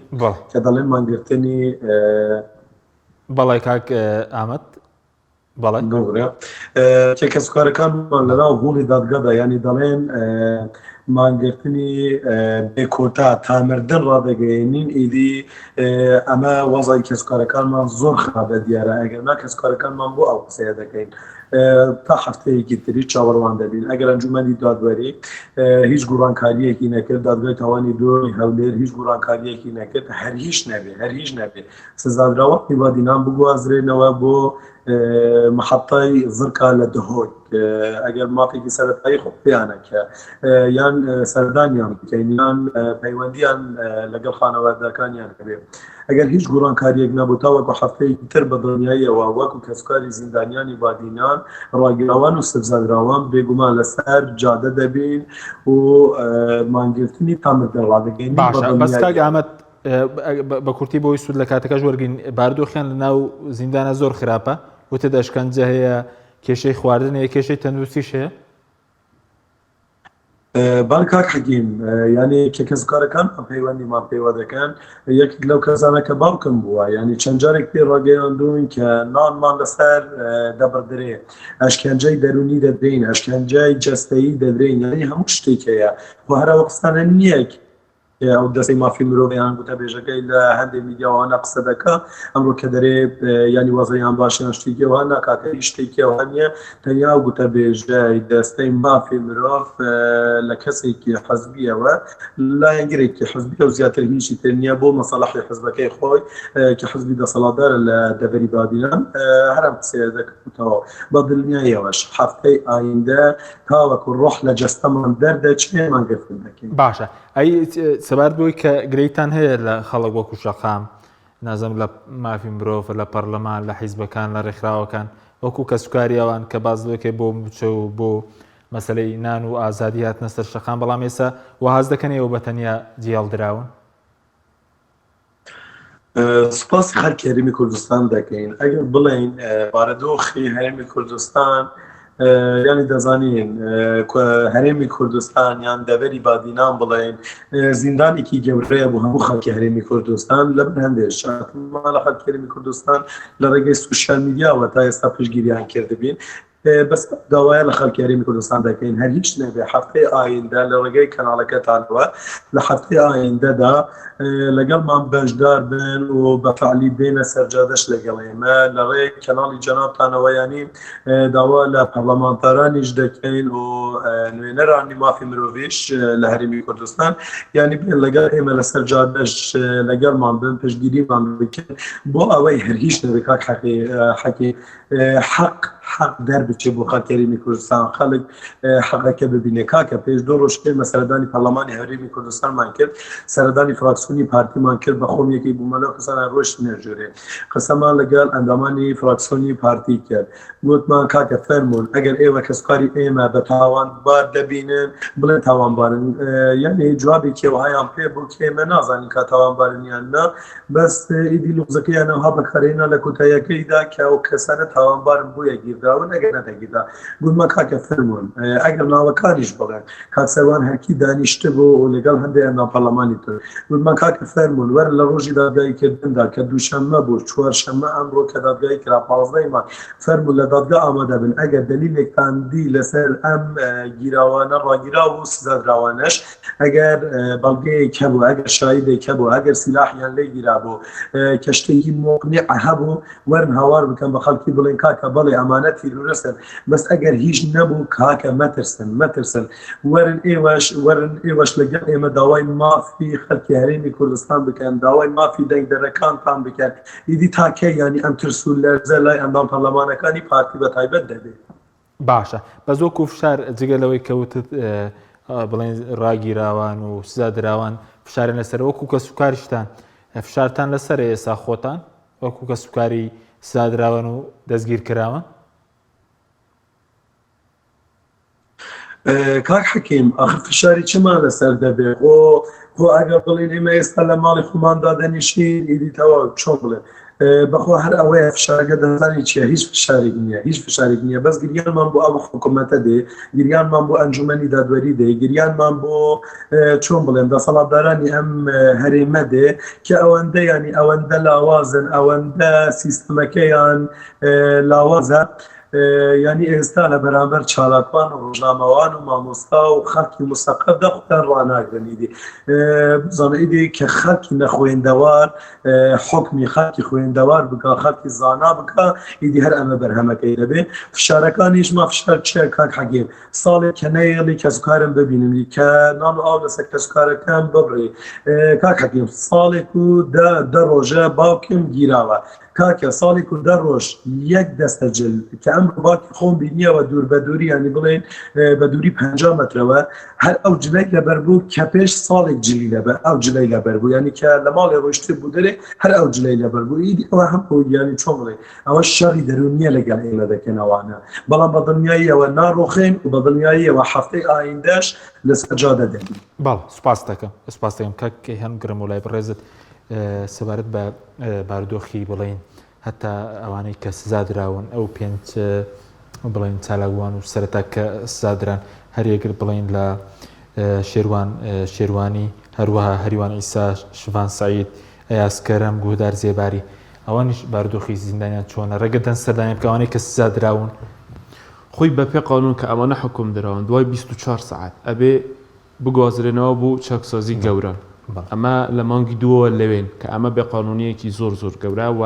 بەڵێ کاک ئامەد بەڵێ کە کەسوکارەکانمان لەناو هۆڵی دادگادا ینی دەڵێن مانگرتنی بێکۆتا تامردن ڕادەگەێنین ئیدی ئەمە وەزای کەسوکارەکانمان زۆر خراپە دیارە ئەگەرنا کەسوکارەکانمان بۆ ئەو قسەیە دەکەین تا هەفتەیەکی تری چاوەڕوان دەبین ئەگەر ئەنجومەنی دادوەری هیچ گوڕانکاریەکی نەکرد دادگای تاوانی دۆی هەولێر هیچ گوڕانکاریەکی نەکرد هەر هیچ نەبێ سزادراوە میوادینان بگوازرێنەوە بۆ محەتای زرکا لە دهۆی ئەگەر مافێکی سەرەتایی خۆ پێیانەکە یان سەردانیان بکەین یان پەیوەندیان لەگەڵ خانەوادەکانیان هەبێ ئەگەر هیچ گوڕانکاریەک نەبوو تا وەکو هەفتەیەکی تر بە دڵنیاییەوە وەکو کەسوکاری زیندانیانی بادینان ڕاگیراوان و سزادراوان بێگومان لەسەر جادە دەبین و مانگرتنی تامردن ڕادەگەین بەس کاک ئامەد بە کورتی بۆی سوود لە کاتەکەش وەرگین باردۆخیان لە ناو زیندانە زۆر خراپە وتە دەشکەنجە هەیە کێشەی خواردن هەیە کێشەی تەندروستیش هەیە بەڵ کاک حەکیم ینی کە کەسوکارەکان پەیوەندیمان پێوە دەکەن یەکێک لەو کەسانە کە باوکم بووە ینی چەند جارێک پێ ڕاگەیاندوین کە نانمان لەسەر دەبڕدرێ ئەشکەنجەی دەرونی دەدرین ئەشکەنجەی جەستەیی دەدرین ینی هەموو شتێک هەیە بۆ هەراوە قسانە نییەک ئەو دەستی مافی مرۆڤیان گوتە بێژەکەی لە هەندێک میدیاوانە قسە دەکە ئەمڕۆ کە دەرێ ینی وەزەیان باشیان شتێکیەوە ناکاتە هیچ شتێکیەوە هەنیە تەنیا گوتە بێژای دەستەی مافی مرۆڤ لە کەسێکی حەزبیەوە لایەنگرێکی حەزبی و زیاتر هیچی تر نییە بۆ مەسەڵەحی حەزبەکەی خۆی کە حەزبی دەسەڵاتدارە لە دەڤەری بادینان هەرم قسەیە دەکەوتەوە بە دڵنیاییەوەش هەفتەی ئایندە تاوەکو ڕۆح لە جەستەمان دەردەچێ مانگرتن دەکەین باشە ئەی سەبارەت بۆی کە گرەیتان هەیە لە خەڵک وەکو شەقام نازم لە مافی مرۆڤ لە پەرلەمان لە حیزبەکان لە ڕێکخراوەکان وەکو کەسوکاری ئەوان کە باز دەکەی بۆ بچە و بۆ مەسەلەی نان و ئازادی هاتنە سەر شەقام بەڵام ئێستا وەهاز دەکەنەوە بە تەنیا جیاڵ دراون سوپاسی خەڵکی هەرێمی کوردستان دەکەین ئەگەر بڵێین بارەدۆخی هەرێمی کوردستان ینی دەزانین هەرێمی کوردستان یان دەڤەری بادینان بڵێن زیندانێکی گەورەیە بۆ هەموو خەڵکی هەرێمی کوردستان لەبەر هەندێک شاتمان لە خەڵکی هەرێمی کوردستان لە ڕێگەی سوشیال میدیاوە تا ئێستا پشتگیریان کردبین بەس داوایە لە خەڵکی هەرێمی کوردستان دەکەین هەر هیچ نەبێ هەفتەی ئایندە لە ڕێگەی کەناڵەکەتانەوە لە هەفتەی ئایندەدا لەگەڵمان بەشدار بن و بەفعلی بێنە سەرجادەش لەگەڵ ئێمە لە ڕێی کەناڵی جەنابتانەوە ینی داوا لە پەرلەمانتارانیش دەکەین و نوێنەرانی مافی مرۆڤیش لە هەرێمی کوردستان ینی بێن لەگەڵ ئێمە لە سەرجادەش لەگەڵمان بن پشتگیریمان بکەن بۆ ئەوەی هەر هیچ نەبێ کاک حەکی حق دەربچێ بۆ خەڵکی هەرێمی کوردستان خەڵک حەقەکە ببینێ کاکە پێش دۆ ڕۆژ پێمە سەردانی پەرلەمانی هەرێمی کوردستانمان کرد سەردانی فراکسیۆنی پارتیمان کرد بە خۆم یەکەی بوومەلە قسەمان ڕۆژ نەژێرێ قسەمان لەگەڵ ئەندامانی فراکسیۆنی پارتی کرد گوتمان کاکە فەرمونون ئەگەر ئێوە کەسکاری ئێمە بە تاوانبار دەبینن بڵێن تاوانبارن یعنی جوابێکیەوە هەیان پێ بوو کە ئێمە نازانین کا تاوانبارنیان نا بەس ئیدی لوزەکەیانەوە بەکارێنە لە کۆتاییەکەیدا کە ئەو کەسانە تاوانبارن بۆ یەکگیرداون ئەگەر نەدەگیردا گوتمان کاکە فەرمونون ئەگەر ناوەکانیش بڵێن کاکسەروان هەرکی دانیشتە بۆ لەگەڵ هەندێک ئەندام پەرلەمانی تر گوتمان کاکە فەرمونون وەرە لە ڕۆژی دادگایکردندا کە دووشەممە بوو چوارشەممە ئەمڕۆ کە دادگای کرا 15 مانگ فەرمونون لە دادگا ئامادە بن ئەگەر دلیلێکتان دی لەسەر ئەم گیراوانە ڕاگیرا و سزادراوانەش ئەگەر بەڵگەیەک هەبوو ئەگەر شایدێک هەبوو ئەگەر سیلاحیان لێ گیرابوو کە شتێکی مۆقنیع هەبوو وەرن هاوار بکەن بە خەڵکی بڵێن کاکە بەڵێ ئەمانەت تیرورەسن بەس ئەگەر هیچ نەبوو کاکە مەترسن وەرن ئێوەش لەگەڵ ئێمە داوای مافی خەڵکی هەرێمی کوردستان بکەن داوای مافی دەنگدەرەکانتان بکەن ئیدی تاکە ینی ئەم ترس و لەرزە لای ئەندام پەرلەمانەکانی پارتی بە تایبەت دەبێت باشە بە زۆکو فشار جگەلەوەی کەوتت بڵێن ڕاگیراوان و سزا دراوان فشارن لەسەر وەکو کە سوکاریشتان فشارتان لەسەر ئێستا خۆتان وەکو کە سوکاری سادراون و دەستگیر کراوە کاک حەکیم ئاخر فشاری چمان لەسەر دەبێت بۆ ئەگەر بڵێن ئێمە ئێستا لە ماڵی خۆماندا دەنیشین ئیدی تەواو چۆن بڵێن بەخۆ هەر ئەوەیە فشارگە دەزانی چیە هیچ فشارێک نییە بەس گریانمان بۆ ئەو حکوومەتە دێ گریانمان بۆ ئەنجومەنی دادوەری دێ گریانمان بۆ چۆن بڵێن دەسەڵاتدارانی ئەم هەرێمە دێ کە ئەوەندە ینی ئەوەندە لاوازن ئەوەندە سیستەمەکەیان لاوازە ینی ئێستا لە بەرامبەر چالاکوان و ڕۆژنامەوان و مامۆستا و خەڵکی مستەقەبدا خودتان ڕواناگرنیدی بزانئیدی کە خەڵکی نەخوێندەوار حکمی خەڵکی خوێندەوار بکە خەڵکی زانا بکە ئیدی هەر ئەمە بەرهەمەکەی دەبێ فشارەکانیش ما فشار چیە کاک حەکیم ساڵێک کە نەیەڵی کەسوکارم ببینی کە نان و ئاو لەسەر کەسوکارەکەم ببڕێ کاک حەکیم ساڵێک و دە ڕۆژە باوکم گیراوە کاکە ساڵێک و دە ڕۆژ یەک دەستەجل کە ئەم باکی خۆم بینیەوە دوور بە دووری ینی بڵێن بە دووری 50 مەترەوە هەر ئەو جلەی لەبەر بوو کە پێش ساڵێک جلی لەبەر ئەو جلەی لەبەر بوو ینی کە لە ماڵی ڕۆشتێ بوو دەرێ هەر ئەو جلەی لەبەر بوو ئیدی ئەوە هەم ینی چۆن بڵێ ئەوە شەڕی دەرونیە لەگەڵ ئێمە دەکەنەوانە بەڵام بە دڵنیاییەوە ناڕۆخێن و بە دڵنیاییەوە هەفتەی ئایندەش لەسەر جادە دەبین باڵ سوپاس دەکەم کاکە هەم گرم و لای بڕێزت سەبارەت بە بارودۆخی بڵێن هەتا ئەوانەی کە سزادراون ئەو پێنج بڵێن چالاگوان و سەرەتا کە سزادران هەرێگر بڵێن لە شێروانی هەروەها هەریوان ئیسا شڤان سعید ئەیاسکەرەم گوهدار زێباری ئەوانیش بارودۆخی زیندانیان چۆنە ڕێگەدەن سەردانی بکەوانەی کە سزادراون خۆی بەپێ قانون کە ئەمانە حکوم دراون دوای 24 ساعت ئەبێ بگوازرێنەوە بوو چەکسازی گەورە ئەمە لە مانگی دووە لەوێن کە ئەمە بێ قانونیەکی زۆر گەورە و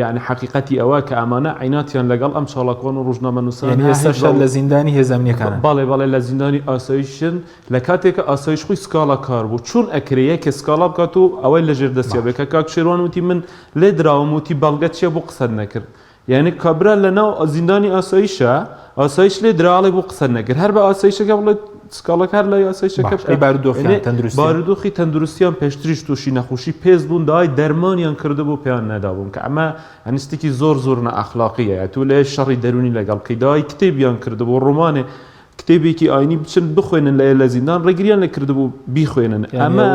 يعني حقیقەتی ئەوە کە ئەمانە عیناتیان لەگەڵ ئەم چاڵاکوان و ڕۆژنامەنووسان ئێستا لە زیندانی هێزانیەکان باڵێ لە زیندانی ئاسایشن لە کاتێکە ئاسایش خۆی سکاڵا کار بوو چون ئەکرەیە کە سکاڵا بکات و ئەوەی لە ژێر دەستیابێکە کاک شێروان وتی من لێ دراوم وتی بەڵگە چیە بۆ قسە نەکرد یعنی کابرا لەناو زیندانی ئاسایشە ئاسایش لێ دراڵێ بۆ قسە نەکرد هەر بە ئاسایشەکە بڵێت سکاڵەکە هەر لە یاسایشەکە بارودۆخی تەندروستیان پێشتریش تووشی نەخۆشی پێز بوون داوای دەرمانیان کرده بۆ پێیان نەدابوون کە ئەمە هەنستێکی زۆر نەئەخلاقیە تو لێ شەڕی دەرونی لەگەڵ بکەی داوای کتێبیان کرده بۆ ڕۆمانێ کتێبێکی ئاینی بچن بخوێنن لە زیندان ڕێگریان لە کردبوو بیخوێنن ئەمە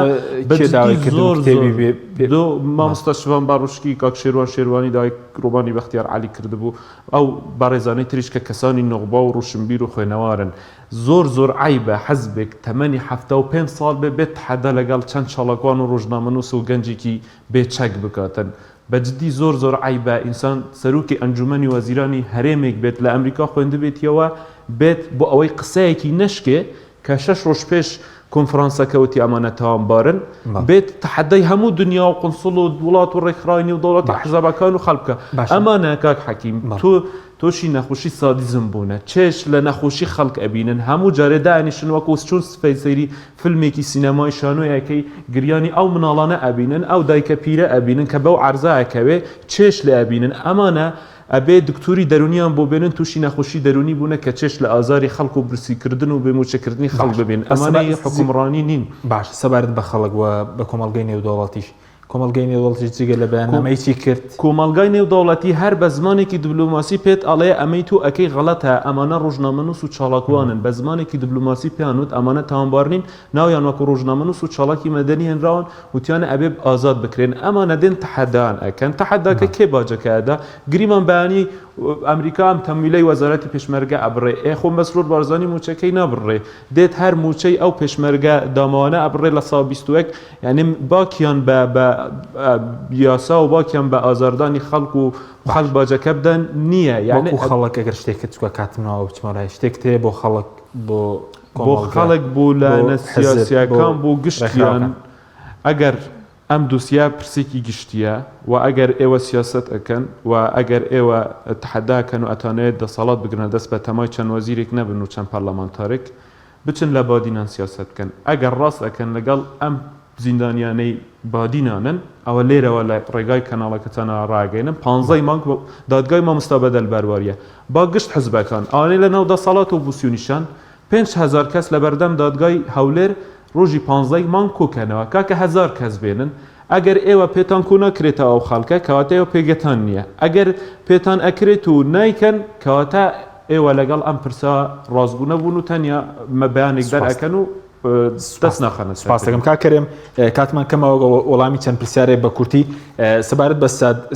مامۆستا شڤان باڕوشکی کاک شێروان شێروانی داوای ڕۆمانی بەختیار عەلی کردبوو ئەو بەڕێزانەی تریش کە کەسانی نۆغبا و ڕوشنبیر و خوێنەوارن زۆر عیبە حەزبێک تەمەنی 75 ساڵ بێت حەدا لەگەڵ چەند چاڵاکوان و ڕۆژنامەنووس و گەنجێکی بێچەک بکاتن بەجددی زۆر عیبە ئینسان سەرۆکی ئەنجومەنی وەزیرانی هەرێمێک بێت لە ئەمریکا خوێندە بێتیەوە بێت بۆ ئەوەی قسەیەکی نەشکێ کە 6 ڕۆژ پێش کۆنفرانسەکەوتی ئەمانە تاوانبارن بێت تەحەدای هەموو دنیا و قونسڵ و وڵات و ڕێکخراینی و دەوڵەتی حزبەکان و خەڵکە ئەمانە کاک حەکیم تۆشی نەخۆشی سادیزم بوونە چێش لە نەخۆشی خەڵک ئەبینن هەموو جارێ دانیشن وەکو چون سفەی سەیری فیلمێکی سینەمای شانۆیەکەی گریانی ئەو مناڵانە ئەبینن ئەو دایکە پیرە ئەبینن کە بەو عەرزایەکەوێ چێش لێ ئەبینن ئەمانە ئەبێ دکتوری دەرونیان بۆ بێنن تووشی نەخۆشی دەرونی بوونە کە چێش لە ئازاری خەڵک و برسیکردن و بێموچەکردنی خەڵک ببێن ئەمانەی حکومڕانی نین باش سەبارەت بە خەڵک وە بە کۆمەڵگەی نێودەوڵەتیش کۆمەڵگەی نێودەوڵەتی جگە لە بەیاننامەی چی کرد کۆمەڵگای نێودەوڵەتی هەر بە زمانێکی دیبلۆماسی پێت ئەڵێ ئەمەی تو ئەکەی غەڵەتە ئەمانە ڕۆژنامەنووس و چاڵاکوانن بە زمانێکی دیبلۆماسی پێیانوت ئەمانە تاوانبارنین ناویان وەکو ڕۆژنامەنووس و چاڵاکی مەدەنی هێنراون وتیانە ئەبێ ئازاد بکرێن ئەمانە دێن تەحەدان ئەکەن تەحەداکە کێ باجەکەدا گریمان بەیانی ئەمریکا ئەم تەمویلەی وەزارەتی پێشمەرگە ئەبڕێ خۆ مەسرور بارزانی موچەکەی نابڕێ دێت هەر موچەی ئەو پێشمەرگە داماوانە ئەبڕێ لە ساڵ 21 یعنی باکیان بە یاسا و باکیان بە ئازاردانی خەڵک و خەڵک باجەکە بدەن نییە یعنی خەڵک ئەگەر شتێکت چووە کاتمەوە بچمەڵای شتێک تێ بۆ خەڵک بۆ خەڵک بوو لە نەسیاسیەکان بۆ گشتیان ئەگەر ئەم دووسیا پرسێکی گشتیە و ئەگەر ئێوە سیاست ئەکەن و ئەگەر ئێوە تحداکەن و ئەتوانێت دەسەڵات بگرنە دەست بە تەمای چەند وەزیرێک نەبن و چەند پەرلەمانتارێک بچن لە بادینان سیاست بکەن ئەگەر ڕاست ئەکەن لەگەڵ ئەم زیندانیانەی بادینانن ئەوە لێرەوە لە ڕێگای کەناڵەکەتانە ڕاگەینن 15 مانگ دادگای مامۆستا بەدەل بەرواریە با گشت حزبەکان ئەوانەی لە ناو دەسەڵات و بوسیونیشان 5,000 کەس لە بەردەم دادگای هەولێر ڕۆژی 15 مانگ کۆکەنەوە کاکە 1000 کەس بێنن ئەگەر ئێوە پێتان کو نەکرێتەوە ئەو خەڵکە کەواتە ئێوە پێگەتان نییە ئەگەر پێتان ئەکرێت و نایکەن کەواتە ئێوە لەگەڵ ئەم پرسا ڕازبوو نەبوون و تەنیا بەیانێک دەرئەکەن و دەست ناخەنە سپاس دەکەم کاکەرێم کاتمان کەمەوە وەڵامی چەند پرسیارێک بە کورتی سەبارەت بە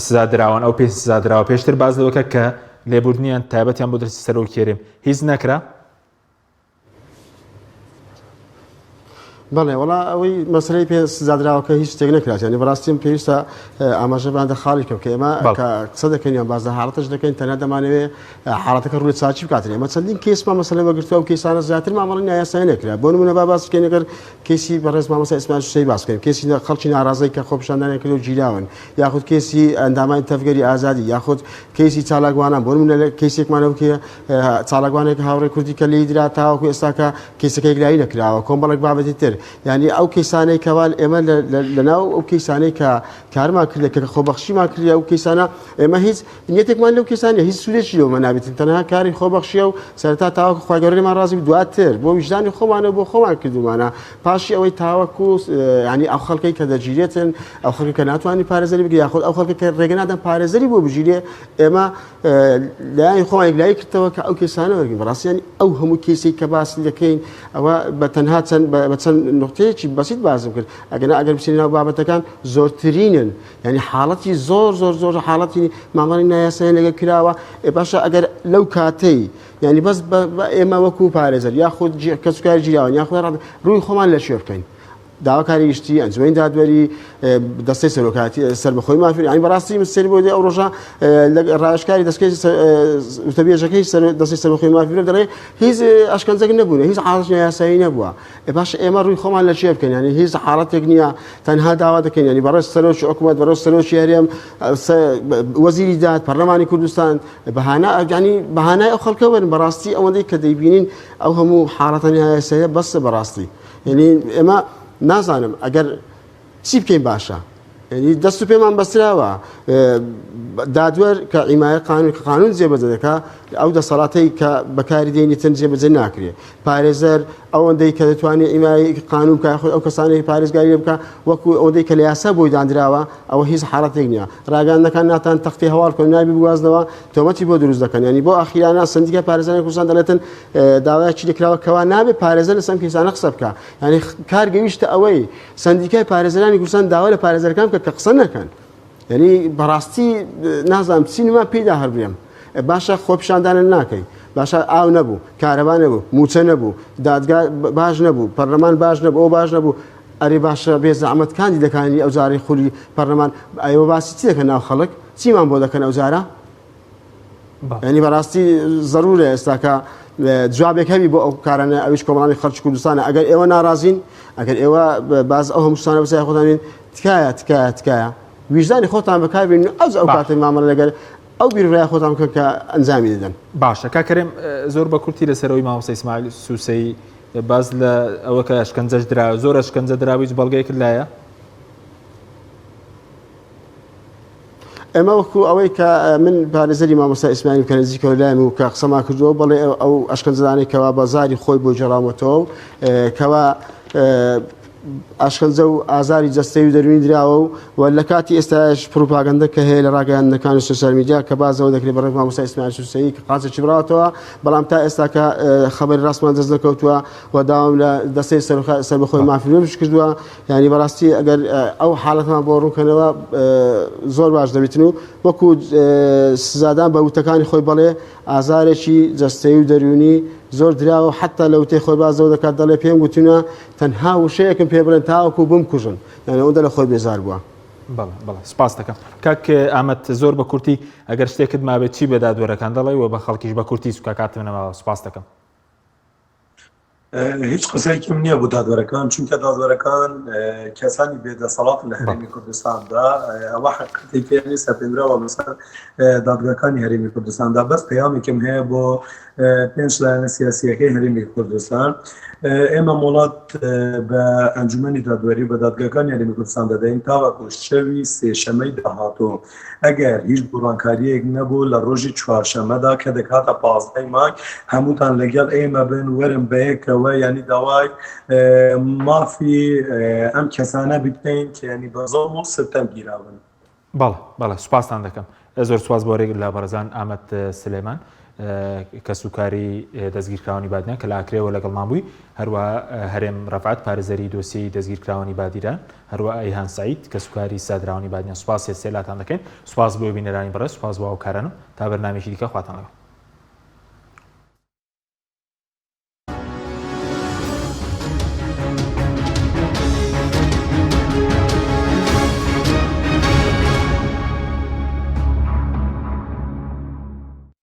سزادراوان ئەو پێ سزادراوە پێشتر باز لەوەکە کە لێبوردنیان تایبەتیان بۆ دەستی سەرەوە کێرێم هیچ نەکرا بەڵێ وڵا ئەوەی مەسلەی پێ سزادراوەکە هیچ شتێک نەکرات ینی بەڕاستیم پێویستە ئاماژەباندا خاڵی کە ئێمە قسە دەکەین یان بازە حاڵەتش دەکەین تەنها دەمانەوێت حاڵەتەکە ڕووی چاچی بکاتن ئێمە چەندین کێسمان مەسەلە وەگرتووە و کێسانە زیاتر مامەڵی نایاسایی نەکرا بۆ نمونە با باس بکەین ئەگەر کێسی بەڕێز مامۆستا ئیسماعیل سوسەی باس بکەین کێسی خەڵکی ناڕازەی کە خۆپیشاندانیان کرد و گیراون یاخود کێسی ئەندامانی تەفگەری ئازادی یاخود کێسی چالاکوانان بۆ نمونە کێسێکمانەوە کە چالاکوانێک هاوڕێ کوردی کە لێی درا تاوەکو ئێستاکە کێسەکەی گرایی نەکراوە کۆمەڵێک بابەتی تر ینی ئەو کەیسانەی کەوال ئێمە لەناو ئەو کەیسانەی کە کارمان کردە کە خۆبەخشیمان کردە ئەو کەیسانە ئێمە هیچ نیەتێکمان لەو کەیسانە هیچ سوودێکی لەومە نابێتن تەنها کاری خۆبەخشیە و سەرەتا تاوەکو خوا گەورەمان ڕازی دواتر بۆ ویژدانی خۆمانە بۆ خۆمان کردومانە پاشی ئەوەی تاوەکو ینی ئەو خەڵکەی کە دەگیرێتن ئەو خەڵکی کە ناتوانانی پارێزەری بگرێت یاخود ئەو خەڵکی کە ڕێگە نادەن پارێزەری بۆ بژیرێ ئێمە لایەنی خۆمان یەکلایی کردەوە کە ئەو کێسانە وەرگین بەڕاستیانی ئەو هەموو کێسێک کە باسی دەکەین ئەوە بە تەنها بە چەند نقطەیەکی بەسیط بازم کرد ئەگەر بچین ناو بابەتەکان زۆرترینن ینی حاڵەتی زۆر حاڵەتی مامەڵی نایاسایی لەگە کراوە باشە ئەگەر لەو کاتەی ینی بەس ئێمە وەکو پارێزەر یاخود کەسوکاری گیراون یاخود ڕووی خۆمان لە شوێ بکەین داواکاری گشتی ئەنجومەی دادوەری دەستەی سەرۆکاتی سەربەخۆی مافی ئەین بەڕاستی مستری بۆ ئەو ڕۆژە ڕایشکاری دەستکەی وتەبێژەکەی دەستی سەربەخۆی مافی دەڵێ هیچ ئەشکەنجەک نەبوون هیچ حاڵەت یاسایی نەبووە باش ئێمە ڕووی خۆمان لە چێ بکەین ینی هیچ حاڵەتێک نییە تەنها داوا دەکەین ینی بەڕێز سەرۆکی حکوومەت بەڕێز سەرۆکی هەرێم وەزیری داد پەرلەمانی کوردستان بەهانای ئەو خەڵکە وەرن بەڕاستی ئەوەندەی کە دەیبینین ئەو هەموو حاڵەتە یاساییە بەسە بەڕاستی ینی ئێمە نازانم ئەگەر چی بکەین باشە ینی دەست و پێمان بەستراوە دادوەر کە ئیمایە قانون جێبەجێ دەکا ئەو دەسەڵاتەی کە بەکاری دێنیتن جێبەجێ ناکرێت پارێزەر ئەوەندەی کە دەتوانێت ئیمایی قانون بکە خۆ ئەو کەسانەی پارێزگاری بکە وەکو ئەوەندەی کە لە یاسا بۆی دانراوە ئەوە هیچ حاڵەتێک نییە ڕاگەاندەکان ناتان تەختی هەواڵ کۆن نابی بگوازنەوە تۆمەتی بۆ دروست دەکەن ینی بۆ ئاخیرانە سندیکە پارێزانی کوردستان دەڵێتن داوایەکی دەکراوە کەوا نابێت پارێزەر لەسەم کەسانە قسە بکە ینی کار گەویشتە ئەوەی سندیکای پارێزەرانی کوردستان داوا لە پارێزەرەکان بکە کە قسە نەکەن ینی بەڕاستی نازانم چینما پێدا هەربێم باشە خۆپیشاندانە ناکەی باشە ئاو نەبوو کارەبا نەبوو موچە نەبوو دادگا باش نەبوو پەرلەمان باش نەبوو ئەو باش نەبوو ئەرێ باشە بێزەحمەتکانی دەکانی ئەو جارەی خولی پەرلەمان ئەوە باسی چی دەکەن ناو خەڵک چیمان بۆ دەکەن ئەو جارە ینی بەڕاستی ضرورە ئێستاکە جوابێک هەبی بۆ ئەو کارانە ئەویش کۆمەڵانی خەڵکی کوردستانە ئەگەر ئێوە ناڕازین ئەگەر ئێوە باز ئەو هەموو شتانە بەسەر خۆتان تکایە ویژدانی خۆتان بەکاربێن ئەو کاتەی مامەڵە لەگەر ئەو بیرڕای خۆتان بکەن کە ئەنجامی دەدەن باشە کاکەرێم زۆر بە کورتی لەسەرەوەی مامۆستا ئیسماعیل سوسەی باز لە ئەوە کە ئەشکەنجەش درا زۆر ئەشکەنجە دراوی بەڵگەیەکت لایە ئێمە وەکو ئەوەی کە من پارێزەری مامۆستا ئیسماعیل کە نزیکەوە لایەم و کە قسەمان کردووە بەڵێ ئەو ئەشکەنجەدانەی کەوا بەزاری خۆی بۆ جێڕامەتەوە کەوا ئاشکەنجە و ئازاری جەستەی و دەروونی دراوە و لە کاتی ئێستاش پروپاگەندە کە هەیە لە ڕاگەیاندنەکانی سوسیال میدیا کە بازەوە دەکرێت بەڕێز مامۆستا ئیسماعیل سوسەیی کە قاچێکی بڕاتەوە بەڵام تا ئێستا کە خەبەری ڕاستمان دەست نەکەوتووە و داوام لە دەستەی سەربەخۆی مافیلۆش کردووە ینی بەڕاستی ئەگەر ئەو حاڵەتمان بۆ ڕوونکەنەوە زۆر باش دەبێتن و وەکو سزادان بە وتەکانی خۆی بەڵێ ئازارێکی جەستەی و دەروونی زۆر دراوە حتا لە وتەی خۆی بازەوە دەکات دەڵێ پێم گوتونە تەنها وشەیەکم پێ بڵێن تاوەکو بمکوژن یعنی ئەوەندە لە خۆی بێزار بووە بەڵێ سپاس دەکەم کاک ئامەد زۆر بە کورتی ئەگەر شتێکت مابێت چی بە دادوەرەکان دەڵێ و بە خەڵکیش بە کورتی سوکا کاتمەوە سپاس دەکەم هیچ قسەیەکم نییە بۆ دادوەرەکان چونکە دادوەرەکان کەسانی بێدەسەڵات لە هەرێمی کوردستاندا ئەوە حقیقەتێکی سەپێنراوە لەسەر دادگاکانی هەرێمی کوردستاندا بەس پەیامێکم هەیە بۆ پێنج لایەنە سیاسیەکەی هەرێمی کوردستان ئێمە وڵات بە ئەنجومەنی دادوەری بە دادگاکانی هەرێمی کوردستان دەدەین تاوەکو شەوی سێشەمەی داهاتوو ئەگەر هیچ گۆڕانکاریەک نەبوو لە ڕۆژی چوارشەمەدا کە دەکاتە 15 مانگ هەمووتان لەگەڵ ئێمە بن وەرن بەیەکەوە ینی داوای مافی ئەم کەسانە بکەین کە ینی بە زۆڵم و ستەم گیراون. بەڵێ سوپاسان دەکەم زۆر سواز بۆ ڕێگر لە بەڕێزان ئامەد سلێمان کە سوکاری دەستگیرکراوانی بادیان کە لاکرێەوە لەگەڵمان بووی هەروە هەرێم ڕەفعات پارێزەری دۆسیەی دەستگیرکراوانی بادیران هەروە ئەیهان سعید کە سوکاری سادراوانی بادیان سوپاس سێلاتان دەکەین سوپاس بۆ بینەرانی بەڕێز سوپاس بۆ ئەو کارانم تا بەرنامێکی دیکە خواتان لەگەڵ